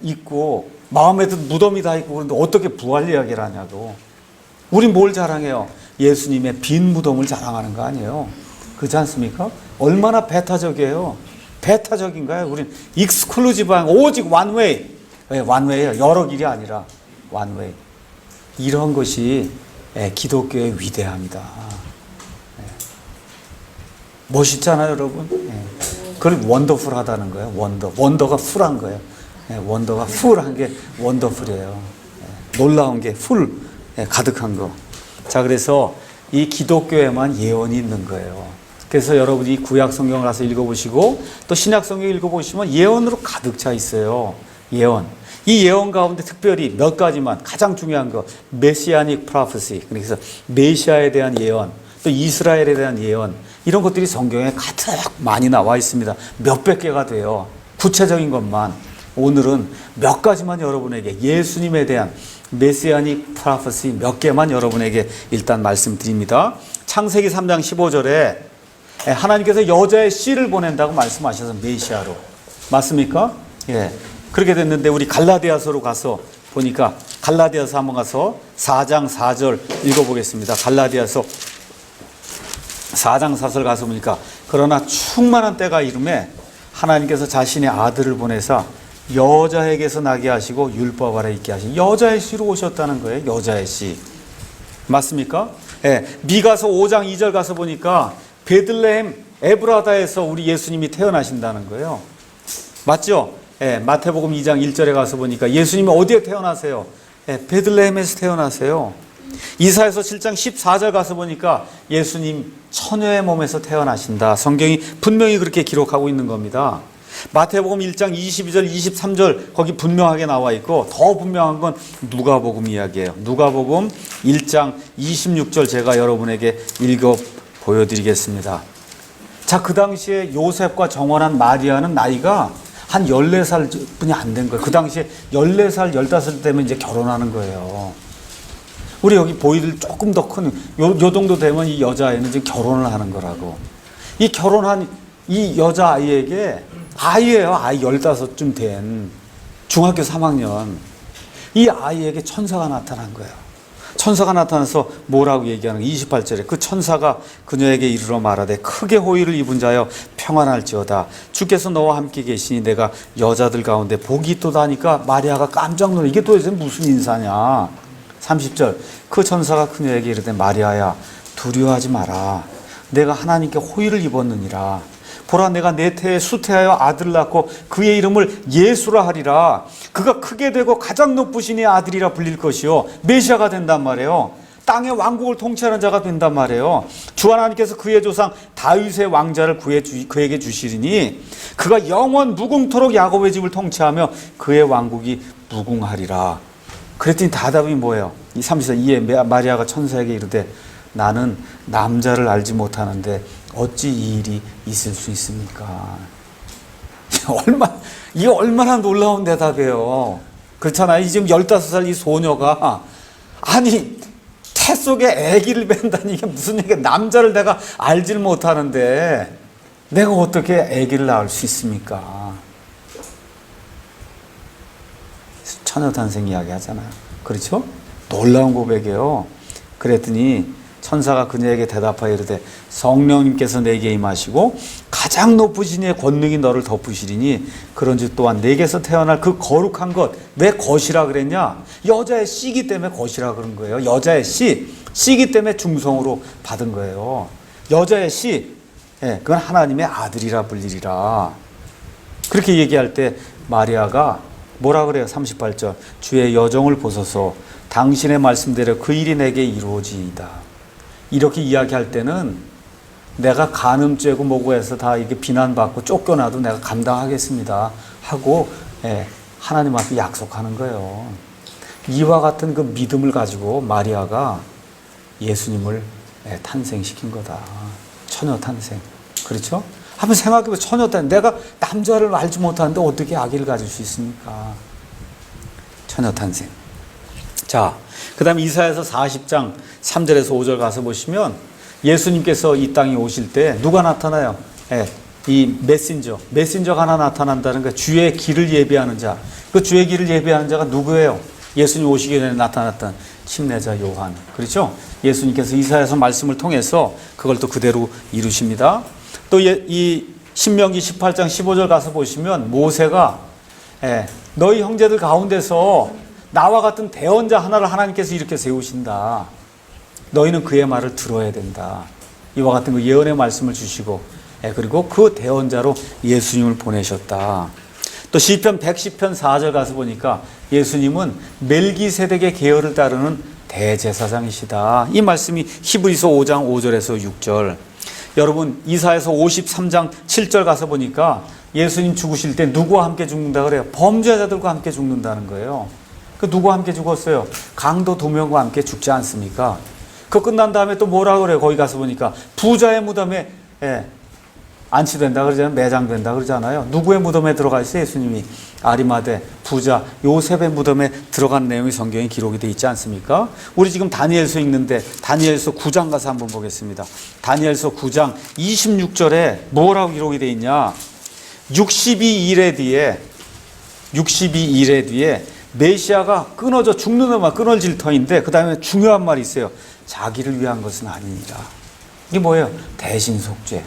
있고 마음에도 무덤이 다 있고 그런데 어떻게 부활 이야기를 하냐고. 우린 뭘 자랑해요? 예수님의 빈 무덤을 자랑하는 거 아니에요? 그렇지 않습니까? 얼마나 배타적이에요. 배타적인가요? 우린 익스클루지브한 오직 원웨이. 원웨이예요. 여러 길이 아니라 원웨이. 이런 것이 기독교의 위대함이다. 멋있잖아요, 여러분. 그걸 원더풀하다는 거예요. 원더가 풀한 거예요. 원더가 풀한 게 원더풀이에요. 놀라운 게 풀 가득한 거. 자, 그래서 이 기독교에만 예언이 있는 거예요. 그래서 여러분이 구약 성경을 가서 읽어보시고 또 신약 성경 읽어보시면 예언으로 가득 차 있어요. 예언. 이 예언 가운데 특별히 몇 가지만 가장 중요한 거 메시아닉 프로페시. 그래서 메시아에 대한 예언, 또 이스라엘에 대한 예언, 이런 것들이 성경에 가득 많이 나와 있습니다. 몇백 개가 돼요. 구체적인 것만. 오늘은 몇 가지만 여러분에게 예수님에 대한 메시아닉 프로페시 몇 개만 여러분에게 일단 말씀드립니다. 창세기 3장 15절에 하나님께서 여자의 씨를 보낸다고 말씀하셔서 메시아로. 맞습니까? 예. 그렇게 됐는데 우리 갈라디아서로 가서 보니까 갈라디아서 한번 가서 4장 4절 읽어보겠습니다. 갈라디아서 4장 4절 가서 보니까 그러나 충만한 때가 이름에 하나님께서 자신의 아들을 보내사 여자에게서 나게 하시고 율법 아래 있게 하신 여자의 씨로 오셨다는 거예요. 여자의 씨. 맞습니까? 예. 미가서 5장 2절 가서 보니까 베들레헴 에브라다에서 우리 예수님이 태어나신다는 거예요. 맞죠? 예. 마태복음 2장 1절에 가서 보니까 예수님이 어디에 태어나세요? 예. 베들레헴에서 태어나세요. 이사야서 7장 14절 가서 보니까 예수님 처녀의 몸에서 태어나신다. 성경이 분명히 그렇게 기록하고 있는 겁니다. 마태복음 1장 22절 23절 거기 분명하게 나와 있고 더 분명한 건 누가복음 이야기예요. 누가복음 1장 26절 제가 여러분에게 읽어 보여드리겠습니다. 자, 그 당시에 요셉과 정혼한 마리아는 나이가 한 14살 뿐이 안 된 거예요. 그 당시에 14살 15살 되면 이제 결혼하는 거예요. 우리 여기 보이들 조금 더 큰 요 정도 되면 이 여자아이는 지금 결혼을 하는 거라고. 이 결혼한 이 여자아이에게 아이예요. 아이 15쯤 된 중학교 3학년. 이 아이에게 천사가 나타난 거예요. 천사가 나타나서 뭐라고 얘기하는 거예요? 28절에 그 천사가 그녀에게 이르러 말하되 크게 호의를 입은 자여 평안할지어다. 주께서 너와 함께 계시니 내가 여자들 가운데 복이 있도다 하니까 마리아가 깜짝 놀라. 이게 도대체 무슨 인사냐. 30절 그 천사가 그녀에게 이르되 마리아야 두려워하지 마라. 내가 하나님께 호의를 입었느니라. 보라 내가 내 태에 수태하여 아들을 낳고 그의 이름을 예수라 하리라. 그가 크게 되고 가장 높으신 이의 아들이라 불릴 것이요 메시아가 된단 말이에요. 땅의 왕국을 통치하는 자가 된단 말이에요. 주 하나님께서 그의 조상 다윗의 왕자를 그에게 주시리니 그가 영원 무궁토록 야곱의 집을 통치하며 그의 왕국이 무궁하리라. 그랬더니 대답이 뭐예요? 이 30절 이에 마리아가 천사에게 이르되 나는 남자를 알지 못하는데 어찌 이 일이 있을 수 있습니까? 이게 얼마나 놀라운 대답이에요. 그렇잖아요. 지금 15살 이 소녀가 아니 태 속에 아기를 뺀다니 이게 무슨 얘기야. 남자를 내가 알질 못하는데 내가 어떻게 아기를 낳을 수 있습니까? 처녀탄생 이야기 하잖아요. 그렇죠? 놀라운 고백이에요. 그랬더니 천사가 그녀에게 대답하여 이르되 성령님께서 내게 임하시고 가장 높으신 이의 권능이 너를 덮으시리니 그런즉 또한 내게서 태어날 그 거룩한 것. 왜 것이라 그랬냐? 여자의 씨기 때문에 것이라 그런 거예요. 여자의 씨기 때문에 중성으로 받은 거예요. 여자의 씨. 예, 그건 하나님의 아들이라 불리리라. 그렇게 얘기할 때 마리아가 뭐라 그래요? 38절. 주의 여정을 보소서 당신의 말씀대로 그 일이 내게 이루어지이다. 이렇게 이야기할 때는 내가 간음죄고 뭐고 해서 다 이게 비난받고 쫓겨나도 내가 감당하겠습니다 하고 하나님 앞에 약속하는 거예요. 이와 같은 그 믿음을 가지고 마리아가 예수님을 탄생시킨 거다. 처녀 탄생. 그렇죠? 한번 생각해보면 처녀 탄생. 내가 남자를 알지 못하는데 어떻게 아기를 가질 수 있습니까? 처녀 탄생. 자, 그 다음에 이사야서 40장 3절에서 5절 가서 보시면 예수님께서 이 땅에 오실 때 누가 나타나요? 이 메신저가 하나 나타난다는 거예요. 주의 길을 예비하는 자. 그 주의 길을 예비하는 자가 누구예요? 예수님 오시기 전에 나타났던 침례자 요한. 그렇죠? 예수님께서 이사야서 말씀을 통해서 그걸 또 그대로 이루십니다. 또 이 신명기 18장 15절 가서 보시면 모세가 너희 형제들 가운데서 나와 같은 대언자 하나를 하나님께서 이렇게 세우신다. 너희는 그의 말을 들어야 된다. 이와 같은 그 예언의 말씀을 주시고 그리고 그 대언자로 예수님을 보내셨다. 또 시편 110편 4절 가서 보니까 예수님은 멜기세덱의 계열을 따르는 대제사장이시다. 이 말씀이 히브리서 5장 5절에서 6절. 여러분 이사야서 53장 7절 가서 보니까 예수님 죽으실 때 누구와 함께 죽는다 그래요? 범죄자들과 함께 죽는다는 거예요. 그 누구와 함께 죽었어요? 강도 2명과 함께 죽지 않습니까? 그 끝난 다음에 또 뭐라 그래요? 거기 가서 보니까 부자의 무덤에 안치된다 그러잖아요. 매장된다 그러잖아요. 누구의 무덤에 들어가 있어요? 예수님이 아리마대 부자 요셉의 무덤에 들어간 내용이 성경에 기록이 되어 있지 않습니까? 우리 지금 다니엘서 읽는데 다니엘서 9장 가서 한번 보겠습니다. 다니엘서 9장 26절에 뭐라고 기록이 되어 있냐? 62일에 뒤에 메시아가 끊어져 죽는 것만 끊어질 터인데 그 다음에 중요한 말이 있어요. 자기를 위한 것은 아니니라. 이게 뭐예요? 대신속죄.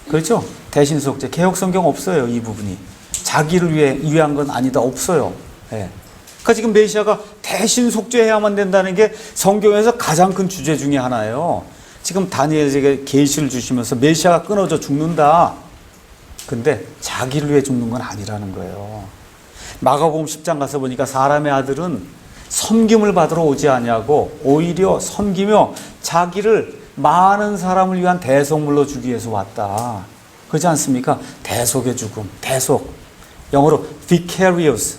그렇죠? 대신속죄. 개혁성경 없어요. 이 부분이. 자기를 위한 건 아니다. 없어요. 그러니까 지금 메시아가 대신속죄해야만 된다는 게 성경에서 가장 큰 주제 중에 하나예요. 지금 다니엘에게 계시를 주시면서 메시아가 끊어져 죽는다. 근데 자기를 위해 죽는 건 아니라는 거예요. 마가복음 10장 가서 보니까 사람의 아들은 섬김을 받으러 오지 아니하고 오히려 섬기며 자기를 많은 사람을 위한 대속물로 주기 위해서 왔다. 그렇지 않습니까? 대속의 죽음, 대속. 영어로 vicarious,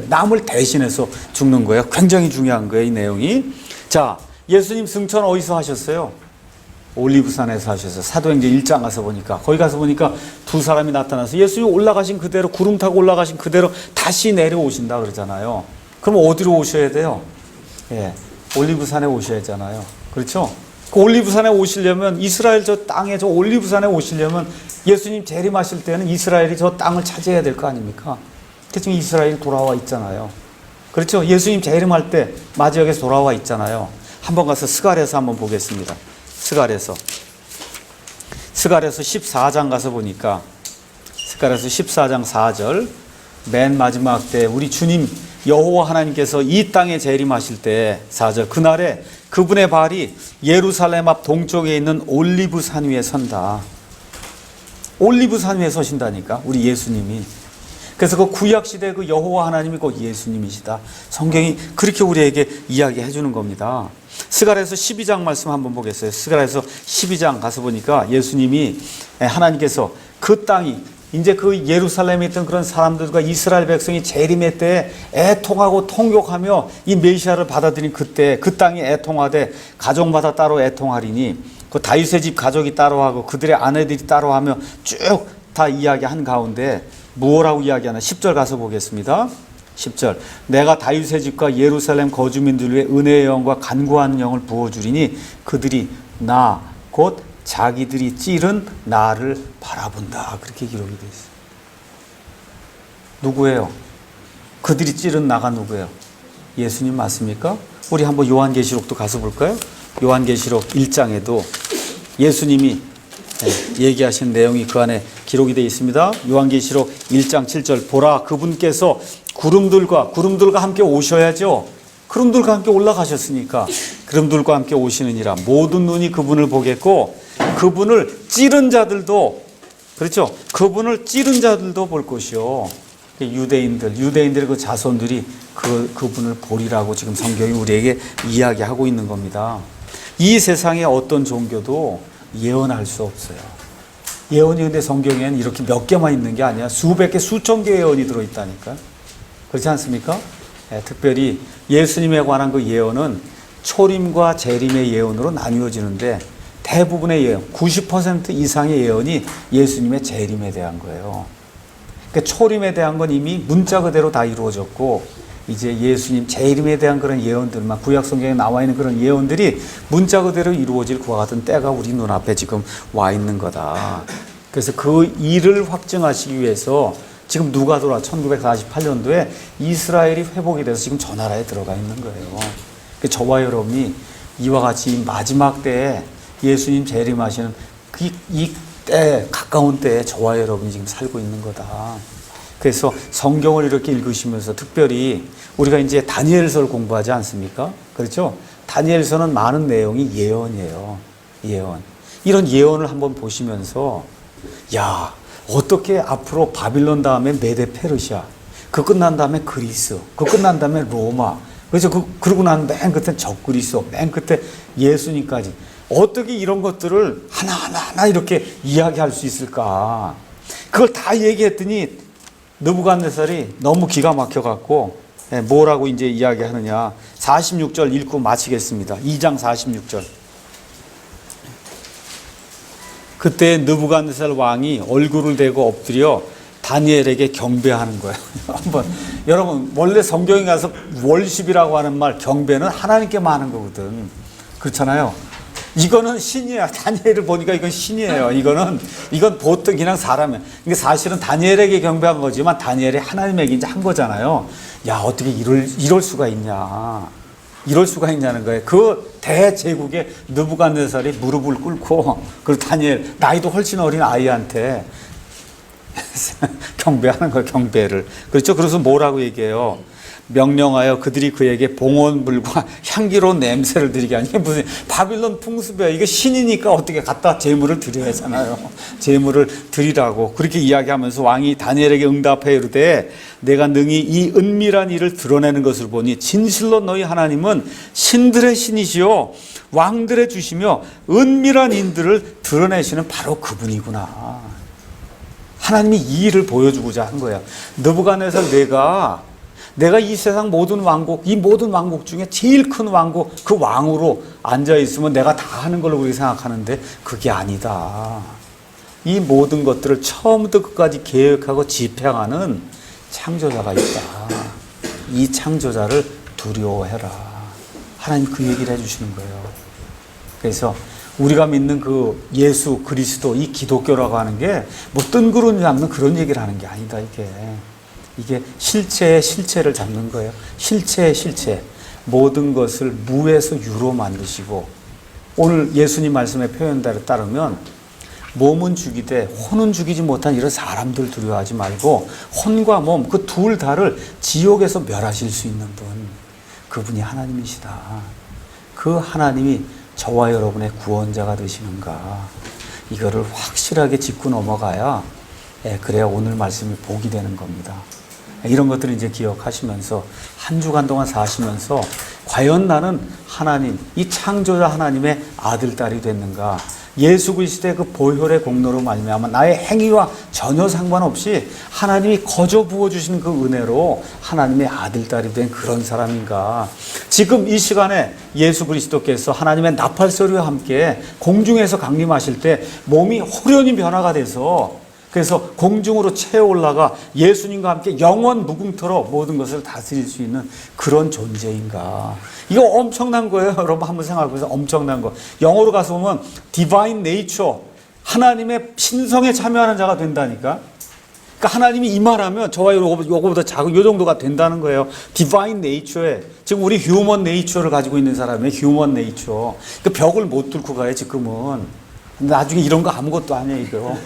남을 대신해서 죽는 거예요. 굉장히 중요한 거예요, 이 내용이. 자, 예수님 승천 어디서 하셨어요? 올리브산에서 하셨어요. 사도행전 1장 가서 보니까 거기 가서 보니까 두 사람이 나타나서 예수님 올라가신 그대로 구름 타고 올라가신 그대로 다시 내려오신다 그러잖아요. 그럼 어디로 오셔야 돼요? 올리브산에 오셔야 하잖아요. 그렇죠? 그 올리브산에 오시려면 이스라엘 저 땅에 저 올리브산에 오시려면 예수님 재림하실 때는 이스라엘이 저 땅을 차지해야 될 거 아닙니까? 지금 이스라엘이 돌아와 있잖아요. 그렇죠? 예수님 재림할 때 마지막에 돌아와 있잖아요. 한번 가서 스가랴서 한번 보겠습니다. 스가랴서 14장 가서 보니까 스가랴서 14장 4절 맨 마지막 때 우리 주님 여호와 하나님께서 이 땅에 재림하실 때 4절 그날에 그분의 발이 예루살렘 앞 동쪽에 있는 올리브산 위에 선다. 올리브산 위에 서신다니까 우리 예수님이. 그래서 그 구약시대 그 여호와 하나님이 곧 예수님이시다. 성경이 그렇게 우리에게 이야기해 주는 겁니다. 스가랴서 12장 말씀 한번 보겠어요. 스가랴서 12장 가서 보니까 예수님이 하나님께서 그 땅이 이제 그 예루살렘에 있던 그런 사람들과 이스라엘 백성이 재림의 때에 애통하고 통곡하며 이 메시아를 받아들인 그때 그 땅이 애통하되 가족마다 따로 애통하리니 그 다윗의 집 가족이 따로 하고 그들의 아내들이 따로 하며 쭉 다 이야기한 가운데 무엇라고 이야기하나 10절 가서 보겠습니다. 10절 내가 다윗의 집과 예루살렘 거주민들 위해 은혜의 영과 간구하는 영을 부어주리니 그들이 나 곧 자기들이 찌른 나를 바라본다. 그렇게 기록이 되어 있어요. 누구예요? 그들이 찌른 나가 누구예요? 예수님 맞습니까? 우리 한번 요한계시록도 가서 볼까요? 요한계시록 1장에도 예수님이 얘기하신 내용이 그 안에 기록이 되어 있습니다. 요한계시록 1장 7절 보라 그분께서 구름들과 함께 오셔야죠. 구름들과 함께 올라가셨으니까 구름들과 함께 오시느니라 모든 눈이 그분을 보겠고 그분을 찌른 자들도, 그렇죠? 그분을 찌른 자들도 볼 것이요. 유대인들의 그 자손들이 그분을 보리라고 지금 성경이 우리에게 이야기하고 있는 겁니다. 이 세상의 어떤 종교도 예언할 수 없어요. 예언이 근데 성경에는 이렇게 몇 개만 있는 게 아니야. 수백 개, 수천 개의 예언이 들어있다니까. 그렇지 않습니까? 특별히 예수님에 관한 그 예언은 초림과 재림의 예언으로 나뉘어지는데 대부분의 예언, 90% 이상의 예언이 예수님의 재림에 대한 거예요. 그러니까 초림에 대한 건 이미 문자 그대로 다 이루어졌고, 이제 예수님 재림에 대한 그런 예언들만, 구약 성경에 나와 있는 그런 예언들이 문자 그대로 이루어질 그와 같은 때가 우리 눈앞에 지금 와 있는 거다. 그래서 그 일을 확증하시기 위해서 지금 누가 돌아 1948년도에 이스라엘이 회복이 돼서 지금 저 나라에 들어가 있는 거예요. 저와 여러분이 이와 같이 마지막 때에 예수님 재림하시는 이 때, 가까운 때에 저와 여러분이 지금 살고 있는 거다. 그래서 성경을 이렇게 읽으시면서 특별히 우리가 이제 다니엘서를 공부하지 않습니까? 그렇죠? 다니엘서는 많은 내용이 예언이에요. 예언. 이런 예언을 한번 보시면서, 야, 어떻게 앞으로 바빌론 다음에 메데 페르시아, 그 끝난 다음에 그리스, 그 끝난 다음에 로마, 그래서 그러고 난 맨 끝에 적그리스도, 맨 끝에 예수님까지 어떻게 이런 것들을 하나하나 이렇게 이야기할 수 있을까? 그걸 다 얘기했더니 느부갓네살이 너무 기가 막혀갖고 뭐라고 이제 이야기하느냐. 46절 읽고 마치겠습니다. 2장 46절. 그때 느부갓네살 왕이 얼굴을 대고 엎드려 다니엘에게 경배하는 거예요. 한번 여러분, 원래 성경에 가서 월십이라고 하는 말, 경배는 하나님께만 하는 거거든. 그렇잖아요. 이거는 신이야. 다니엘을 보니까 이건 신이에요. 이건 보통 그냥 사람이에요. 이게 사실은 다니엘에게 경배한 거지만 다니엘이 하나님에게 이제 한 거잖아요. 야, 어떻게 이럴 수가 있냐. 이럴 수가 있냐는 거예요. 그 대제국의 느부갓네살이 무릎을 꿇고, 그 다니엘, 나이도 훨씬 어린 아이한테 경배하는 거예요. 경배를. 그렇죠? 그래서 뭐라고 얘기해요? 명령하여 그들이 그에게 봉헌물과 향기로운 냄새를 드리게 하니, 무슨 바빌론 풍습이야. 이게 신이니까 어떻게 갖다 제물을 드려야 하잖아요. 제물을 드리라고 그렇게 이야기하면서 왕이 다니엘에게 응답해 이르되, 내가 능히 이 은밀한 일을 드러내는 것을 보니 진실로 너희 하나님은 신들의 신이시요 왕들의 주시며 은밀한 인들을 드러내시는 바로 그분이구나. 하나님이 이 일을 보여주고자 한 거야. 느부갓네살, 내가 이 세상 모든 왕국, 이 모든 왕국 중에 제일 큰 왕국, 그 왕으로 앉아있으면 내가 다 하는 걸로 우리 생각하는데 그게 아니다. 이 모든 것들을 처음부터 끝까지 계획하고 집행하는 창조자가 있다. 이 창조자를 두려워해라. 하나님 그 얘기를 해주시는 거예요. 그래서 우리가 믿는 그 예수 그리스도, 이 기독교라고 하는 게 뭐 뜬구름 잡는 그런 얘기를 하는 게 아니다. 이게 실체의 실체를 잡는 거예요. 실체의 실체. 모든 것을 무에서 유로 만드시고, 오늘 예수님 말씀의 표현에 따르면 몸은 죽이되 혼은 죽이지 못한 이런 사람들 두려워하지 말고 혼과 몸, 그 둘 다를 지옥에서 멸하실 수 있는 분, 그분이 하나님이시다. 그 하나님이 저와 여러분의 구원자가 되시는가, 이거를 확실하게 짚고 넘어가야, 그래야 오늘 말씀이 복이 되는 겁니다. 이런 것들을 이제 기억하시면서 한 주간 동안 사시면서 과연 나는 하나님, 이 창조자 하나님의 아들, 딸이 됐는가? 예수 그리스도의 그 보혈의 공로로 말미암아 나의 행위와 전혀 상관없이 하나님이 거저 부어주시는 그 은혜로 하나님의 아들, 딸이 된 그런 사람인가? 지금 이 시간에 예수 그리스도께서 하나님의 나팔소리와 함께 공중에서 강림하실 때 몸이 호련히 변화가 돼서, 그래서 공중으로 채워 올라가 예수님과 함께 영원 무궁토록 모든 것을 다스릴 수 있는 그런 존재인가? 이거 엄청난 거예요. 여러분 한번 생각해보세요. 엄청난 거. 영어로 가서 보면 divine nature, 하나님의 신성에 참여하는 자가 된다니까. 그러니까 하나님이 이 말하면 저와 요거보다 작은 요 정도가 된다는 거예요. divine nature에. 지금 우리 human nature를 가지고 있는 사람의 human nature. 그 벽을 못 뚫고 가요 지금은. 근데 나중에 이런 거 아무것도 아니에요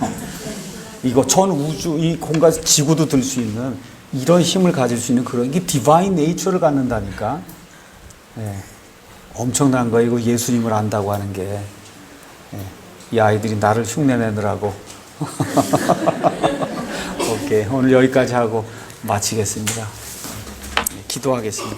이거 전 우주, 이 공간, 지구도 들 수 있는 이런 힘을 가질 수 있는 그런 게 디바인 네이처를 갖는다니까. 엄청난 거예요. 이거 예수님을 안다고 하는 게. 이 아이들이 나를 흉내내느라고. 오케이. 오늘 여기까지 하고 마치겠습니다. 기도하겠습니다.